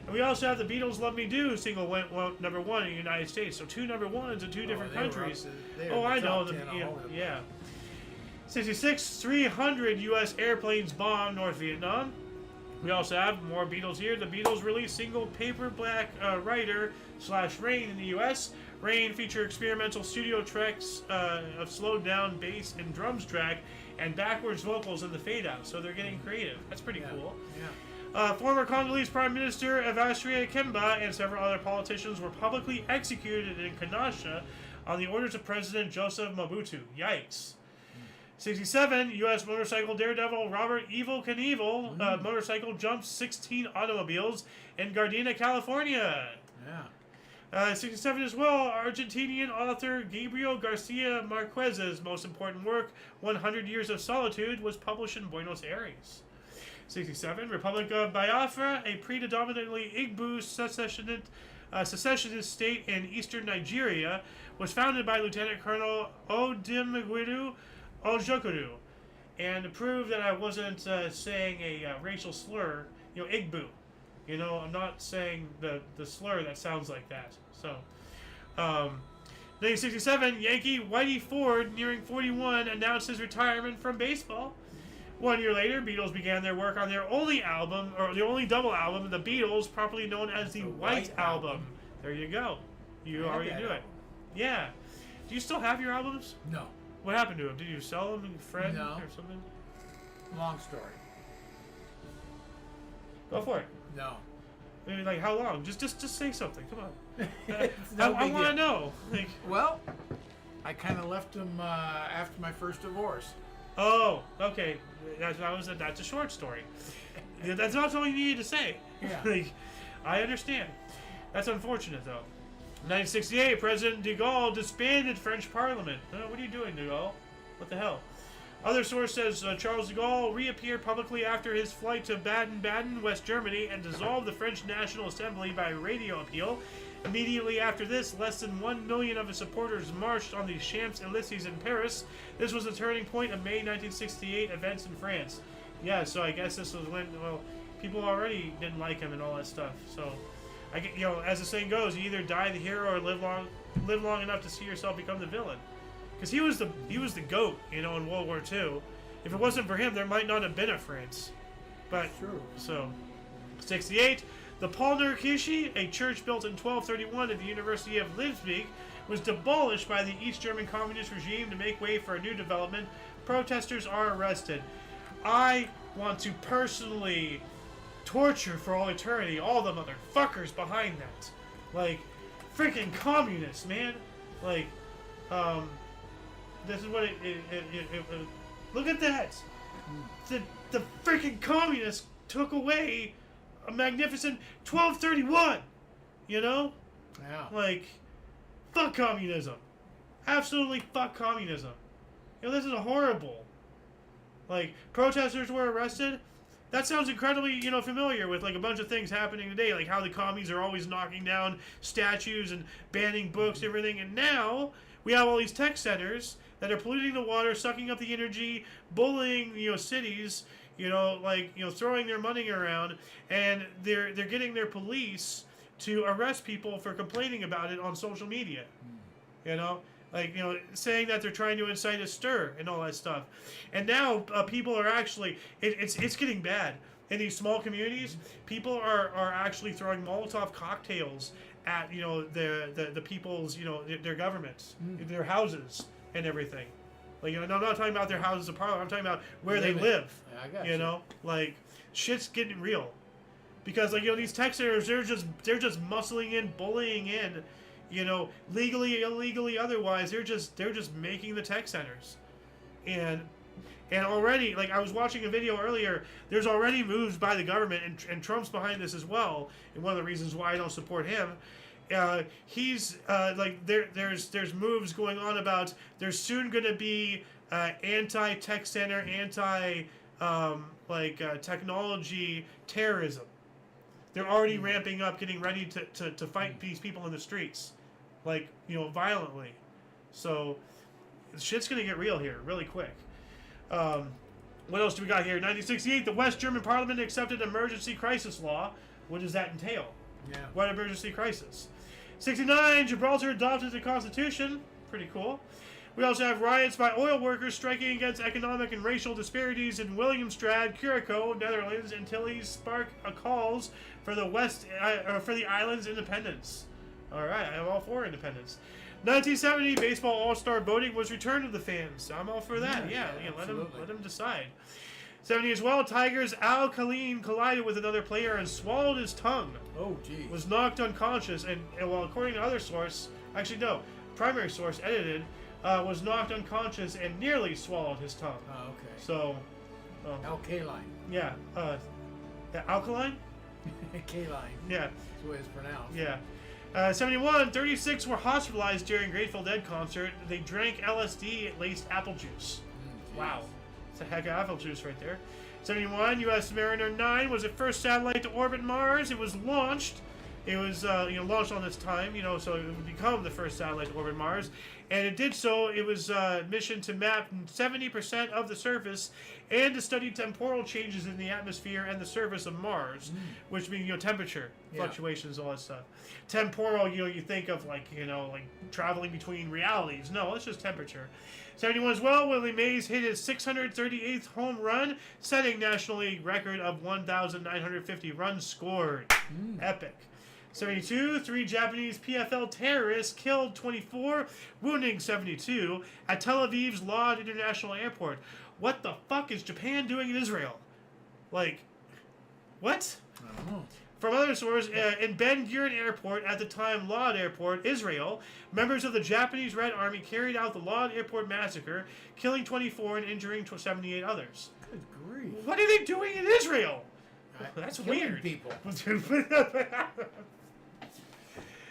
And we also have the Beatles' "Love Me Do" single went #1 in the United States. So 2 #1s in 2 different countries. I know. Yeah. 66, 300 U.S. airplanes bombed North Vietnam. We also have more Beatles here. The Beatles released single "Paper Black Rider" / "Rain" in the U.S. "Rain" featured experimental studio tracks of slowed down bass and drums track and backwards vocals in the fade out. So they're getting creative. That's pretty cool. Yeah. Former Congolese Prime Minister of Austria Kimba and several other politicians were publicly executed in Kinshasa on the orders of President Joseph Mobutu. Yikes. 67, U.S. motorcycle daredevil Robert Evel Knievel motorcycle jumps 16 automobiles in Gardena, California. Yeah. 67 as well, Argentinian author Gabriel Garcia Marquez's most important work, 100 Years of Solitude, was published in Buenos Aires. 67, Republic of Biafra, a predominantly Igbo secessionist state in eastern Nigeria, was founded by Lieutenant Colonel Odimegwidu Ojokuru. And to prove that I wasn't saying a racial slur, Igbo. I'm not saying the slur that sounds like that. So, 1967, Yankee Whitey Ford, nearing 41, announced his retirement from baseball. 1 year later, Beatles began their work on their only album, or the only double album, The Beatles, properly known as the White Album. There you go. You already knew it. Yeah. Do you still have your albums? No. What happened to them? Did you sell them in Fred or something? Long story. Go for it. No. I mean, like, how long? Just say something. Come on. No I want to know. Like, well, I kind of left them after my first divorce. Oh, okay. That's a short story. That's not all you needed to say. Yeah. Like, I understand. That's unfortunate, though. 1968, President de Gaulle disbanded French Parliament. What are you doing, de Gaulle? What the hell? Other source says Charles de Gaulle reappeared publicly after his flight to Baden-Baden, West Germany, and dissolved the French National Assembly by radio appeal. Immediately after this, less than 1 million of his supporters marched on the Champs-Élysées in Paris. This was the turning point of May 1968 events in France. Yeah, so I guess this was when, people already didn't like him and all that stuff. So, as the saying goes, you either die the hero or live long enough to see yourself become the villain. Because he was the GOAT, in World War II. If it wasn't for him, there might not have been a France. But, True. So, 68, the Paulnerkirche, a church built in 1231 at the University of Leipzig, was demolished by the East German communist regime to make way for a new development. Protesters are arrested. I want to personally torture for all eternity all the motherfuckers behind that. Like, freaking communists, man. Like, this is what it look at that. The freaking communists took away a magnificent 1231. Yeah. Like, fuck communism. Absolutely fuck communism. This is horrible. Like, protesters were arrested. That sounds incredibly, familiar with, like, a bunch of things happening today, like how the commies are always knocking down statues and banning books and everything. And now we have all these tech centers that are polluting the water, sucking up the energy, bullying, cities, throwing their money around, and they're getting their police to arrest people for complaining about it on social media. Saying that they're trying to incite a stir and all that stuff. And now people are actually, it's getting bad. In these small communities, people are actually throwing Molotov cocktails at, the people's, their governments, their houses and everything. Like, I'm not talking about their houses of parliament, I'm talking about where they live. I got you. Like, shit's getting real. Because, these tech centers, they're just muscling in, bullying in, legally, illegally, otherwise, they're just making the tech centers. And already, like, I was watching a video earlier, there's already moves by the government, and Trump's behind this as well, and one of the reasons why I don't support him. He's there's moves going on about there's soon going to be anti-tech center, technology terrorism. They're already ramping up, getting ready to fight these people in the streets, violently. So, shit's gonna get real here really quick. What else do we got here? 1968, the West German Parliament accepted emergency crisis law. What does that entail? Yeah. What emergency crisis? 69, Gibraltar adopted the Constitution. Pretty cool. We also have riots by oil workers striking against economic and racial disparities in Williamstrad, Curaçao, Netherlands, Antilles spark calls for the for the island's independence. All right, I'm all for independence. 1970, baseball all-star voting was returned to the fans. I'm all for that. Yeah, let them decide. 70 as well, Tigers' Al Khalil collided with another player and swallowed his tongue. Oh, geez. Was knocked unconscious and well, according to other source, actually no, primary source edited, was knocked unconscious and nearly swallowed his tongue. Oh, okay. So, Alkaline. Yeah. Alkaline? Kaline. Yeah. That's the way it's pronounced. Yeah. 71, 36 were hospitalized during Grateful Dead concert. They drank LSD-laced apple juice. Wow. It's a heck of apple juice right there. 71, U.S. Mariner 9 was the first satellite to orbit Mars. It was launched. It was launched on this time, so it would become the first satellite to orbit Mars. And it did so. It was a mission to map 70% of the surface and to study temporal changes in the atmosphere and the surface of Mars, which means temperature fluctuations, all that stuff. Temporal, you think of like traveling between realities. No, it's just temperature. 71 as well. Willie Mays hit his 638th home run, setting National League record of 1,950 runs scored. Epic. 72, 3 Japanese PFL terrorists killed 24, wounding 72 at Tel Aviv's Lod International Airport. What the fuck is Japan doing in Israel? Like, what? I don't know. From other sources, in Ben Gurion Airport, at the time Lod Airport, Israel, members of the Japanese Red Army carried out the Lod Airport massacre, killing 24 and injuring 78 others. Good grief. What are they doing in Israel? That's weird. People.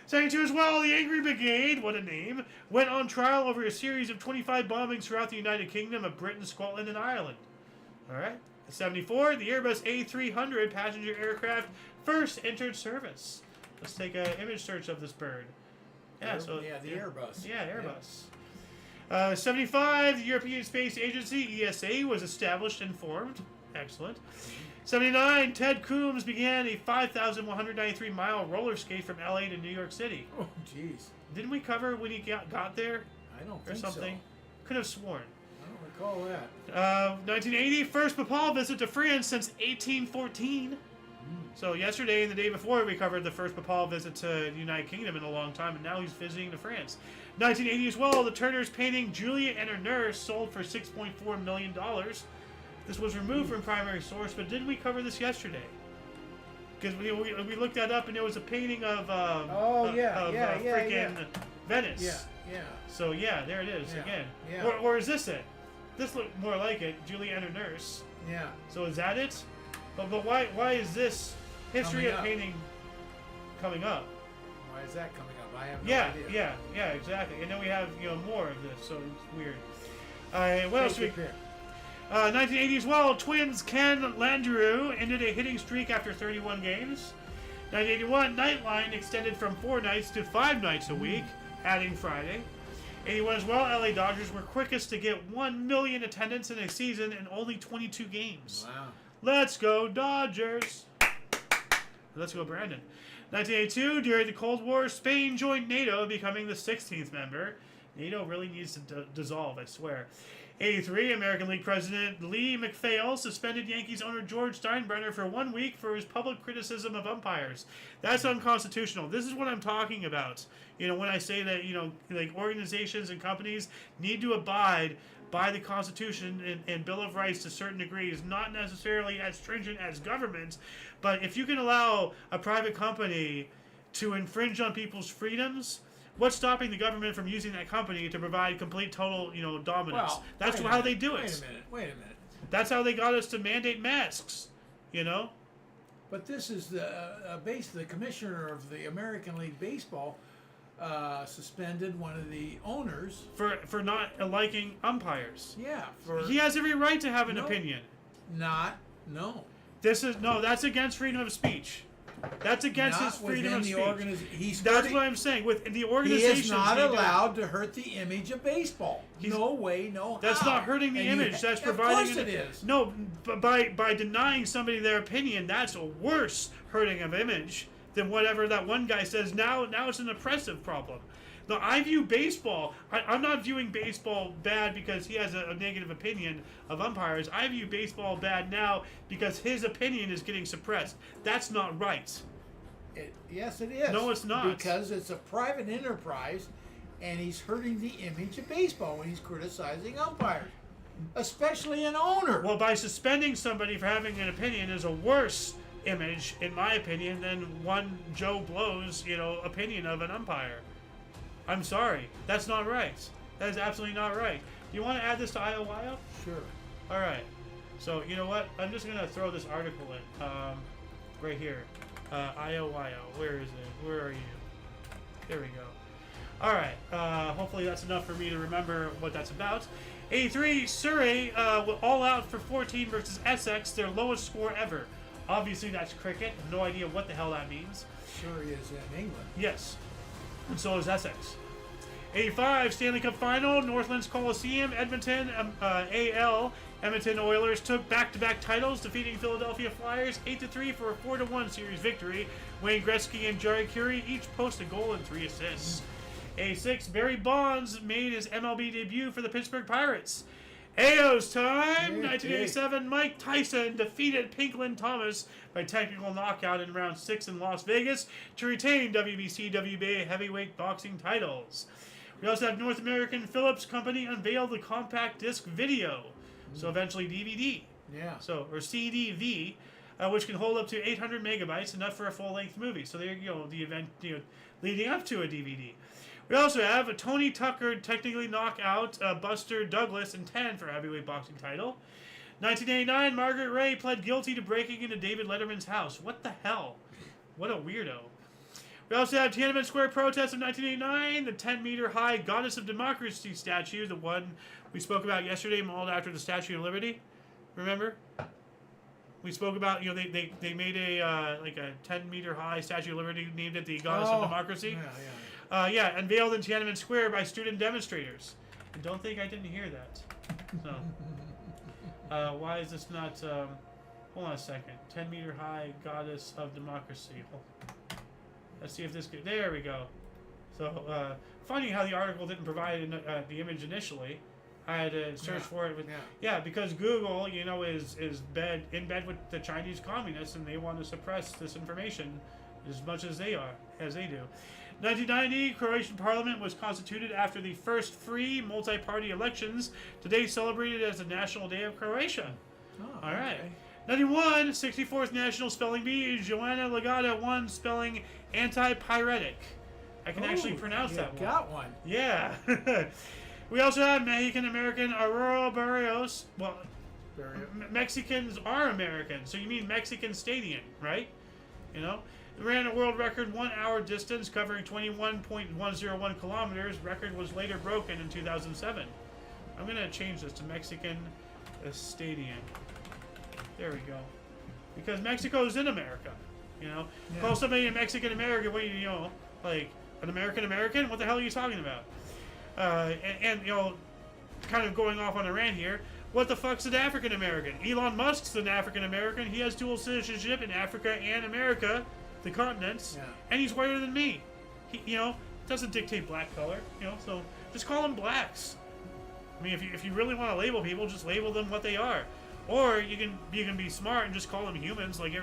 72 as well, the Angry Brigade, what a name, went on trial over a series of 25 bombings throughout the United Kingdom of Britain, Scotland, and Ireland. All right. 74, the Airbus A300 passenger aircraft first entered service. Let's take an image search of this bird. The Airbus. Yeah, Airbus. 75, the European Space Agency, ESA, was established and formed. Excellent. 79, Ted Coombs began a 5,193-mile roller skate from LA to New York City. Oh, jeez. Didn't we cover when he got there? I don't or think something? so. Could have sworn. I don't recall that. 1980, first papal visit to France since 1814. So yesterday and the day before, we covered the first papal visit to the United Kingdom in a long time, and now he's visiting to France. 1980 as well, the Turner's painting Julia and Her Nurse sold for $6.4 million. This was removed from primary source, but didn't we cover this yesterday? Because we looked that up, and there was a painting of freaking Venice. Yeah. So yeah, there it is again. Yeah. Or is this it? This looked more like it. Julie and Her Nurse. Yeah. So is that it? But why is this history of painting coming up? Why is that coming up? I have no idea. Yeah, exactly. And then we have more of this, so it's weird. What else do we? 1980 as well, Twins Ken Landreau ended a hitting streak after 31 games. 1981, Nightline extended from 4 nights to 5 nights a week, adding Friday. 81 as well, LA Dodgers were quickest to get 1 million attendance in a season in only 22 games. Wow. Let's go Dodgers! Let's go Brandon. 1982, during the Cold War, Spain joined NATO, becoming the 16th member. NATO really needs to dissolve, I swear. 83, American League President Lee MacPhail suspended Yankees owner George Steinbrenner for 1 week for his public criticism of umpires. That's unconstitutional. This is what I'm talking about. When I say that, like organizations and companies need to abide by the Constitution and Bill of Rights to certain degrees, not necessarily as stringent as government, but if you can allow a private company to infringe on people's freedoms, what's stopping the government from using that company to provide complete, total, dominance? Well, that's how they do it. Wait a minute. That's how they got us to mandate masks, But this is the commissioner of the American League Baseball suspended one of the owners for not liking umpires. Yeah, he has every right to have an opinion. No. That's against freedom of speech. That's against Not his freedom within of the speech. That's what I'm saying. With the He organizations, is not allowed to hurt the image of baseball. No way, no how. That's not hurting the image. That's providing. Of course it is. No, by denying somebody their opinion, that's a worse hurting of image than whatever that one guy says. Now it's an oppressive problem. Now, I view baseball. I'm not viewing baseball bad because he has a negative opinion of umpires. I view baseball bad now because his opinion is getting suppressed. That's not right. Yes, it is. No, it's not. Because it's a private enterprise, and he's hurting the image of baseball when he's criticizing umpires, especially an owner. Well, by suspending somebody for having an opinion is a worse image, in my opinion, than one Joe Blow's, opinion of an umpire. I'm sorry. That's not right. That is absolutely not right. Do you want to add this to IOYO? Sure. All right. So, you know what? I'm just going to throw this article in. Right here. IOYO. Where is it? Where are you? There we go. All right. Hopefully that's enough for me to remember what that's about. 83, Surrey all out for 14 versus Essex, their lowest score ever. Obviously that's cricket. No idea what the hell that means. Surrey is in England. Yes. And so is Essex. 85, Stanley Cup Final, Northlands Coliseum, Edmonton, AL. Edmonton Oilers took back-to-back titles, defeating Philadelphia Flyers 8-3 for a 4-1 series victory. Wayne Gretzky and Jari Kurri each post a goal and 3 assists. 86, Barry Bonds made his MLB debut for the Pittsburgh Pirates. AO's time! 1987, Mike Tyson defeated Pinklin Thomas by technical knockout in round 6 in Las Vegas to retain WBC, WBA heavyweight boxing titles. We also have North American Phillips Company unveil the compact disc video, so eventually DVD. Yeah. So, or CDV, which can hold up to 800 megabytes, enough for a full-length movie. So there you go, the event leading up to a DVD. We also have a Tony Tucker technically knock out Buster Douglas in 10 for heavyweight boxing title. 1989, Margaret Ray pled guilty to breaking into David Letterman's house. What the hell? What a weirdo. We also have Tiananmen Square protests of 1989, the 10-meter high Goddess of Democracy statue, the one we spoke about yesterday, modeled after the Statue of Liberty. Remember? We spoke about, they made a 10-meter high Statue of Liberty, named it the Goddess of Democracy. Yeah. Unveiled in Tiananmen Square by student demonstrators. And don't think I didn't hear that. So, why is this not? Hold on a second. 10-meter high Goddess of Democracy. Let's see if this could. There we go. So, funny how the article didn't provide the image initially. I had to search for it. Because Google, is in bed with the Chinese communists, and they want to suppress this information as much as they do. 1990, Croatian Parliament was constituted after the first free multi-party elections, today celebrated as the National Day of Croatia. All right. 91, 64th National Spelling Bee, Joanna Legata won spelling anti-pyretic. I can actually pronounce that one. Got one. Yeah. We also have Mexican-American Aurora Barrios. Well, Mexicans are American, so you mean Mexican Stadium, right? Ran a world record 1-hour distance covering 21.101 kilometers. Record was later broken in 2007. I'm going to change this to Mexican Stadium. There we go. Because Mexico's in America, Call somebody a Mexican American, like an American? What the hell are you talking about? And kind of going off on a rant here. What the fuck's an African American? Elon Musk's an African American. He has dual citizenship in Africa and America, the continents, and he's whiter than me. He, doesn't dictate black color, so just call them blacks. I mean, if you really want to label people, just label them what they are. Or you can be smart and just call them humans, like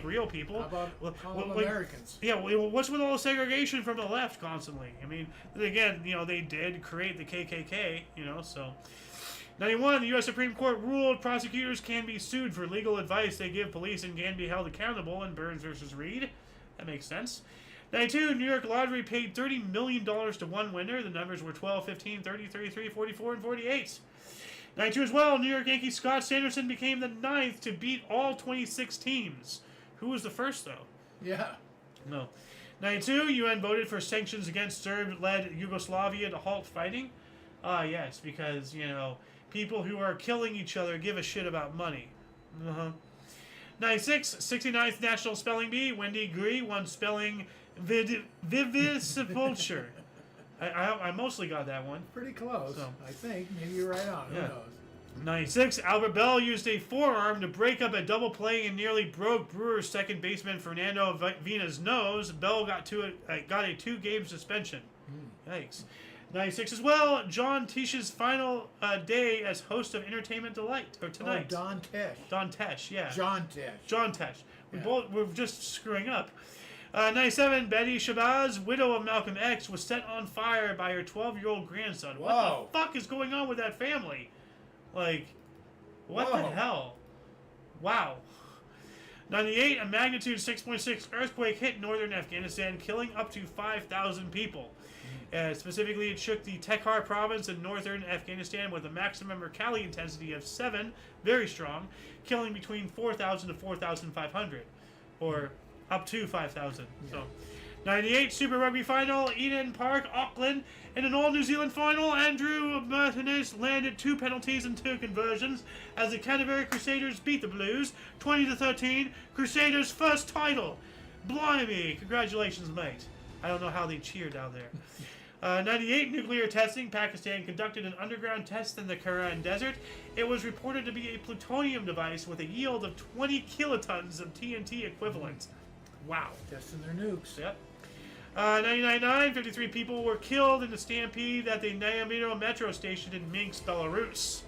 real people. How about call them Americans? Yeah. Well, what's with all the segregation from the left constantly? I mean, again, they did create the KKK, So, 91, the U.S. Supreme Court ruled prosecutors can be sued for legal advice they give police and can be held accountable in Burns versus Reed. That makes sense. 92, New York Lottery paid $30 million to one winner. The numbers were 12, 15, 30, 33, 44, and 48. 92 as well, New York Yankees Scott Sanderson became the 9th to beat all 26 teams. Who was the first, though? Yeah. No. 92, UN voted for sanctions against Serb-led Yugoslavia to halt fighting. Yes, because, people who are killing each other give a shit about money. 96, 69th National Spelling Bee. Wendy Gree won spelling vivisipulture. I mostly got that one. Pretty close, So. I think. Maybe you're right on. Yeah. Who knows? 96, Albert Bell used a forearm to break up a double play and nearly broke Brewers second baseman Fernando Vina's nose. Bell got a 2-game suspension. Yikes. 96 as well, John Tesh's final day as host of Entertainment Tonight. Oh, Don Tesh. Don Tesh, yeah. John Tesh. John Tesh. Yeah. We're just screwing up. 97, Betty Shabazz, widow of Malcolm X, was set on fire by her 12-year-old grandson. Whoa. What the fuck is going on with that family? Like, what the Whoa. hell? Wow. 98, a magnitude 6.6 earthquake hit northern Afghanistan, killing up to 5,000 people. Specifically, it shook the Tekhar province in northern Afghanistan with a maximum Mercalli intensity of 7, very strong, killing between 4,000 to 4,500, or up to 5,000. So, 98 Super Rugby Final, Eden Park, Auckland. In an all-New Zealand final, Andrew Martinez landed 2 penalties and 2 conversions as the Canterbury Crusaders beat the Blues 20-13. Crusaders' first title. Blimey! Congratulations, mate. I don't know how they cheered out there. 98 nuclear testing. Pakistan conducted an underground test in the Karahan Desert. It was reported to be a plutonium device with a yield of 20 kilotons of TNT equivalent. Wow. Testing their nukes. Yep. 99, 53 people were killed in the stampede at the Nyamiro metro station in Minsk, Belarus.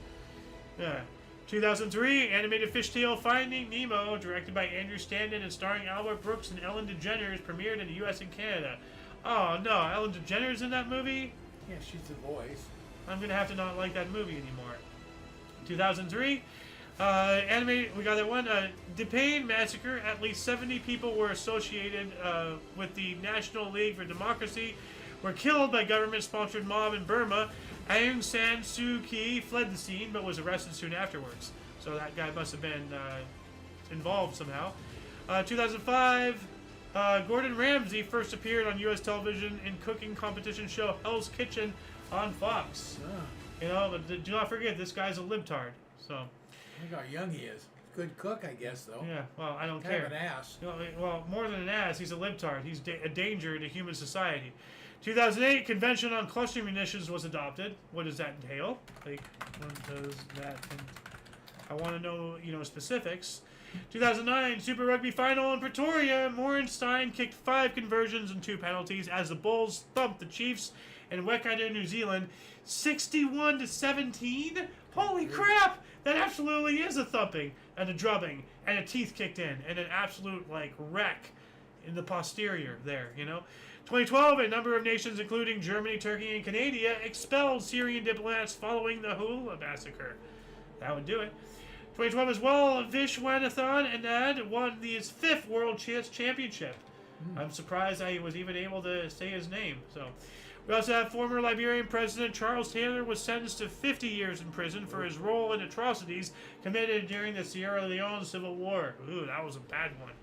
Yeah. 2003, animated fishtail Finding Nemo, directed by Andrew Stanton and starring Albert Brooks and Ellen DeGeneres, premiered in the U.S. and Canada. Oh no, Ellen DeGeneres in that movie? Yeah, she's the voice. I'm gonna have to not like that movie anymore. 2003, animated, we got that one. DePayne Massacre, at least 70 people were associated with the National League for Democracy, were killed by government-sponsored mob in Burma. Aung San Suu Kyi fled the scene but was arrested soon afterwards. So that guy must have been involved somehow. 2005, Gordon Ramsay first appeared on U.S. television in cooking competition show Hell's Kitchen on Fox. Oh. You know, but do not forget, this guy's a libtard. So. Look how young he is. Good cook, I guess, though. Yeah, well, I don't Kind care. of an ass. You know, well, more than an ass, he's a libtard. He's a danger to human society. 2008, Convention on Cluster Munitions was adopted. What does that entail? Like, what does that I want to know, specifics. 2009, Super Rugby Final in Pretoria. Morenstein kicked 5 conversions and 2 penalties as the Bulls thumped the Chiefs in Waikato, New Zealand, 61-17. Holy crap! That absolutely is a thumping and a drubbing and a teeth kicked in and an absolute wreck in the posterior there. 2012, a number of nations, including Germany, Turkey, and Canada, expelled Syrian diplomats following the Hula massacre. That would do it. 2012 as well, Vishwanathan Anand won his 5th World Chess Championship. I'm surprised I was even able to say his name. So, we also have former Liberian President Charles Taylor was sentenced to 50 years in prison for his role in atrocities committed during the Sierra Leone Civil War. Ooh, that was a bad one.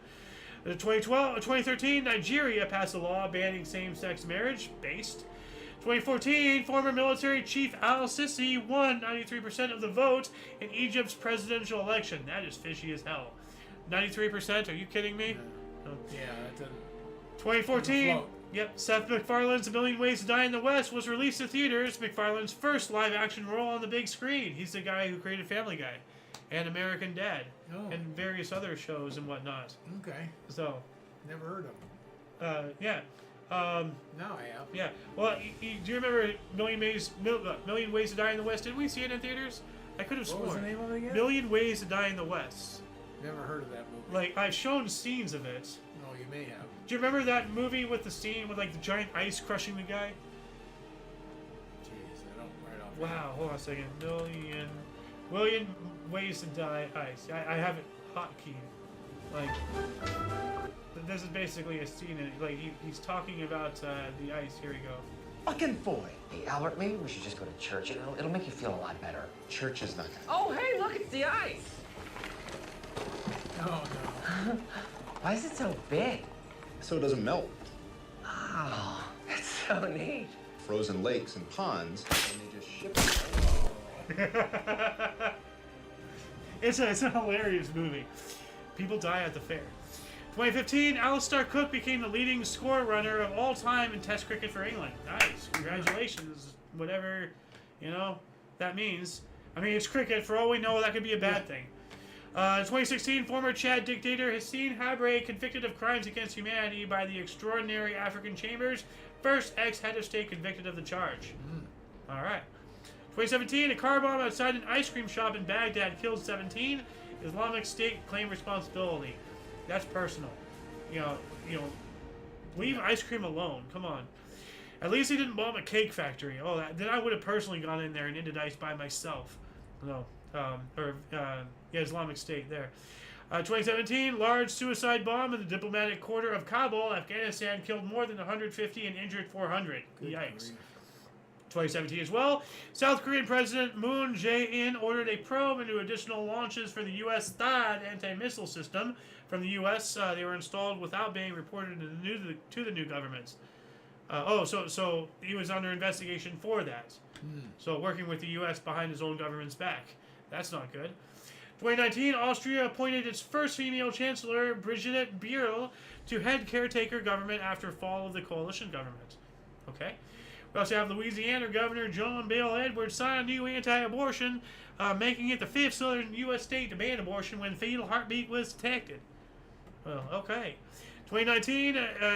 2013, Nigeria passed a law banning same-sex marriage. Based. 2014, former military chief al-Sisi won 93% of the vote in Egypt's presidential election. That is fishy as hell. 93%? Are you kidding me? Yeah, that doesn't. 2014. Yep, Seth MacFarlane's A Million Ways to Die in the West was released to theaters. MacFarlane's first live-action role on the big screen. He's the guy who created Family Guy and American Dad and various other shows and whatnot. Okay. So. Never heard of him. Yeah. Now I have. Yeah. Well, do you remember Million Ways to Die in the West? Did we see it in theaters? I could have sworn. What was the name of it again? Million Ways to Die in the West. Never heard of that movie. I've shown scenes of it. No, you may have. Do you remember that movie with the scene with the giant ice crushing the guy? Jeez, I don't right off. Wow. Hold on a second. Million Ways to Die Ice. I have it hotkeyed. This is basically a scene. He's talking about the ice. Here we go. Fucking boy. Hey, Albert, maybe we should just go to church. It'll make you feel a lot better. Church is not gonna. Oh, hey, look, it's the ice. Oh, no. Why is it so big? So it doesn't melt. Oh, that's so neat. Frozen lakes and ponds, and they just ship it. It's a hilarious movie. People die at the fair. 2015, Alistair Cook became the leading score runner of all time in Test cricket for England. Nice. Congratulations. Whatever, that means. I mean, it's cricket. For all we know, that could be a bad thing. 2016, former Chad dictator Hissène Habré convicted of crimes against humanity by the Extraordinary African Chambers. First ex-head of state convicted of the charge. All right. 2017, a car bomb outside an ice cream shop in Baghdad killed 17. Islamic State claimed responsibility. That's personal. Leave ice cream alone. Come on. At least he didn't bomb a cake factory. Oh, then I would have personally gone in there and ended ice by myself. No. Islamic State there. 2017, large suicide bomb in the diplomatic quarter of Kabul, Afghanistan, killed more than 150 and injured 400. Good Yikes. Grief. 2017 as well, South Korean President Moon Jae-in ordered a probe into additional launches for the U.S. THAAD anti-missile system from the U.S. They were installed without being reported to the new governments. So he was under investigation for that. So working with the U.S. behind his own government's back. That's not good. 2019, Austria appointed its first female chancellor, Brigitte Bierl, to head caretaker government after fall of the coalition government. Okay. We also have Louisiana Governor John Bel Edwards sign a new anti-abortion, making it the 5th southern U.S. state to ban abortion when fetal heartbeat was detected. Well, okay. 2019,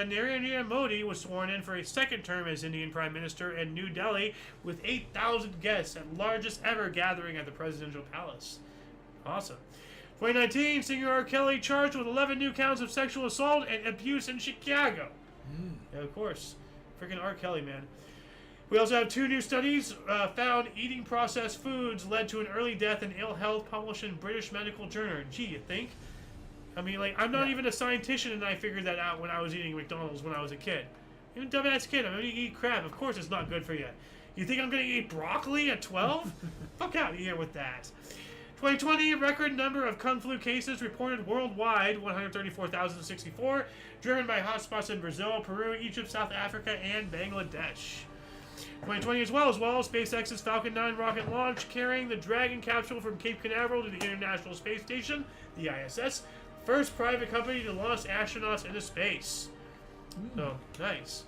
Narendra Modi was sworn in for a second term as Indian Prime Minister in New Delhi with 8,000 guests at largest ever gathering at the presidential palace. Awesome. 2019, singer R. Kelly charged with 11 new counts of sexual assault and abuse in Chicago. Yeah, of course. Freaking R. Kelly, man. We also have 2 new studies found eating processed foods led to an early death and ill health published in British Medical Journal. Gee, you think? I mean, I'm not even a scientist, and I figured that out when I was eating McDonald's when I was a kid. Even a dumbass kid, I'm going to eat crab. Of course it's not good for you. You think I'm going to eat broccoli at 12? Fuck out of here with that. 2020, record number of Kung Flu cases reported worldwide, 134,064, driven by hotspots in Brazil, Peru, Egypt, South Africa, and Bangladesh. 2020 as well, SpaceX's Falcon 9 rocket launch carrying the Dragon capsule from Cape Canaveral to the International Space Station, the ISS, first private company to launch astronauts into space. So, nice.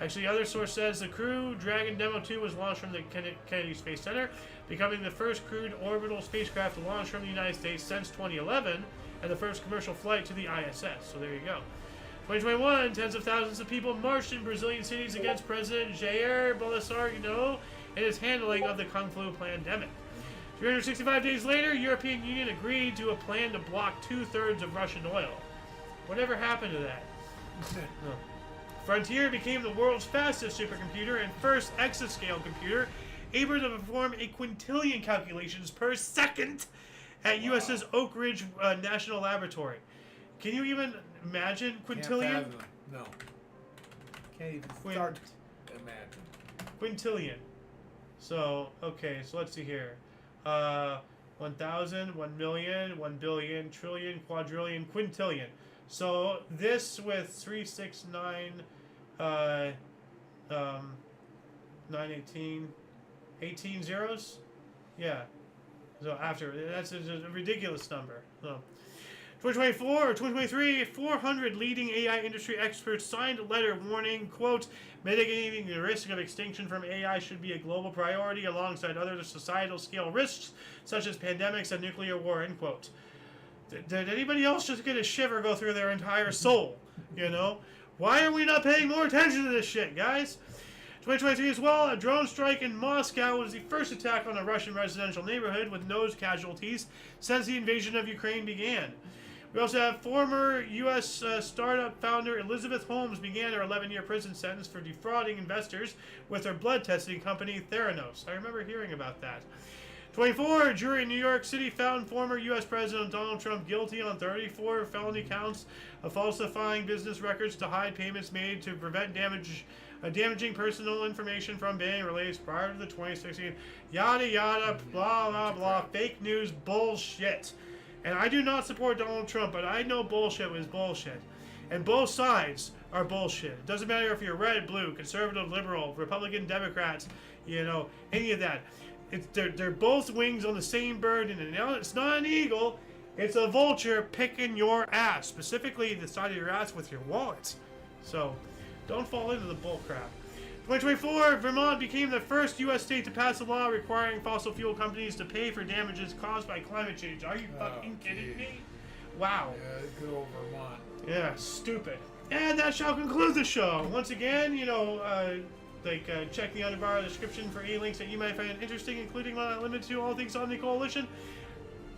Actually, other source says the Crew Dragon Demo 2 was launched from the Kennedy Space Center, becoming the first crewed orbital spacecraft to launch from the United States since 2011, and the first commercial flight to the ISS. So there you go. 2021, tens of thousands of people marched in Brazilian cities against President Jair Bolsonaro and his handling of the Kung Flu pandemic. 365 days later, European Union agreed to a plan to block 2/3 of Russian oil. Whatever happened to that? Frontier became the world's fastest supercomputer and first exascale computer, able to perform a quintillion calculations per second at US's Oak Ridge National Laboratory. Can you even imagine quintillion? No. Can't even start to imagine. Quintillion. So, okay, so let's see here. 1,000, 1 million, 1 billion, trillion, quadrillion, quintillion. So this with 369, 918, 18 zeros? Yeah. So after, that's a ridiculous number. So 2024 or 2023, 400 leading AI industry experts signed a letter warning, quote, mitigating the risk of extinction from AI should be a global priority alongside other societal scale risks such as pandemics and nuclear war, end quote. Did anybody else just get a shiver go through their entire soul? Why are we not paying more attention to this shit, guys? 2023 as well, a drone strike in Moscow was the first attack on a Russian residential neighborhood with no casualties since the invasion of Ukraine began. We also have former U.S. startup founder Elizabeth Holmes began her 11-year prison sentence for defrauding investors with her blood testing company Theranos. I remember hearing about that. 24, a jury in New York City found former U.S. President Donald Trump guilty on 34 felony counts of falsifying business records to hide payments made to prevent damaging personal information from being released prior to the 2016 yada yada blah blah blah fake news bullshit. And I do not support Donald Trump, but I know bullshit was bullshit. And both sides are bullshit. It doesn't matter if you're red, blue, conservative, liberal, Republican, Democrats, any of that. They're both wings on the same bird, and it's not an eagle, It's a vulture picking your ass, specifically the side of your ass with your wallet. So, don't fall into the bull crap. 2024, Vermont became the first U.S. state to pass a law requiring fossil fuel companies to pay for damages caused by climate change. Are you fucking kidding me? Wow. Yeah, good old Vermont. Yeah, stupid. And that shall conclude the show. Once again, check the underbar description for any links that you might find interesting, including not limited to all things on the coalition.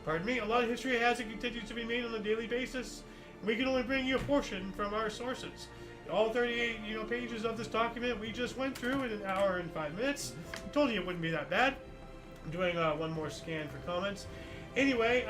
Pardon me, a lot of history has and continues to be made on a daily basis. We can only bring you a portion from our sources. All 38 pages of this document we just went through in an hour and 5 minutes. I told you it wouldn't be that bad. I'm doing one more scan for comments. Anyway,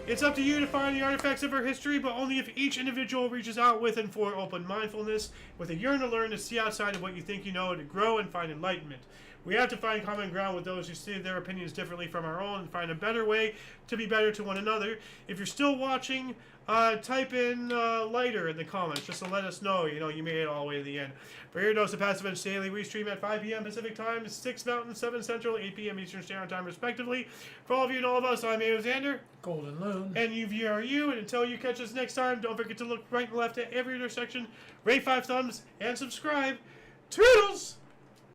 it's up to you to find the artifacts of our history, but only if each individual reaches out with and for open mindfulness, with a yearn to learn, to see outside of what you think you know, to grow and find enlightenment. We have to find common ground with those who see their opinions differently from our own and find a better way to be better to one another. If you're still watching, type in lighter in the comments just to let us know, you made it all the way to the end. For your dose of Passive Edge Daily, we stream at 5 p.m. Pacific Time, 6 Mountain, 7 Central, 8 p.m. Eastern Standard Time, respectively. For all of you and all of us, I'm Alexander. Golden Loon. And you are you. And until you catch us next time, don't forget to look right and left at every intersection, rate 5 thumbs, and subscribe. Toodles!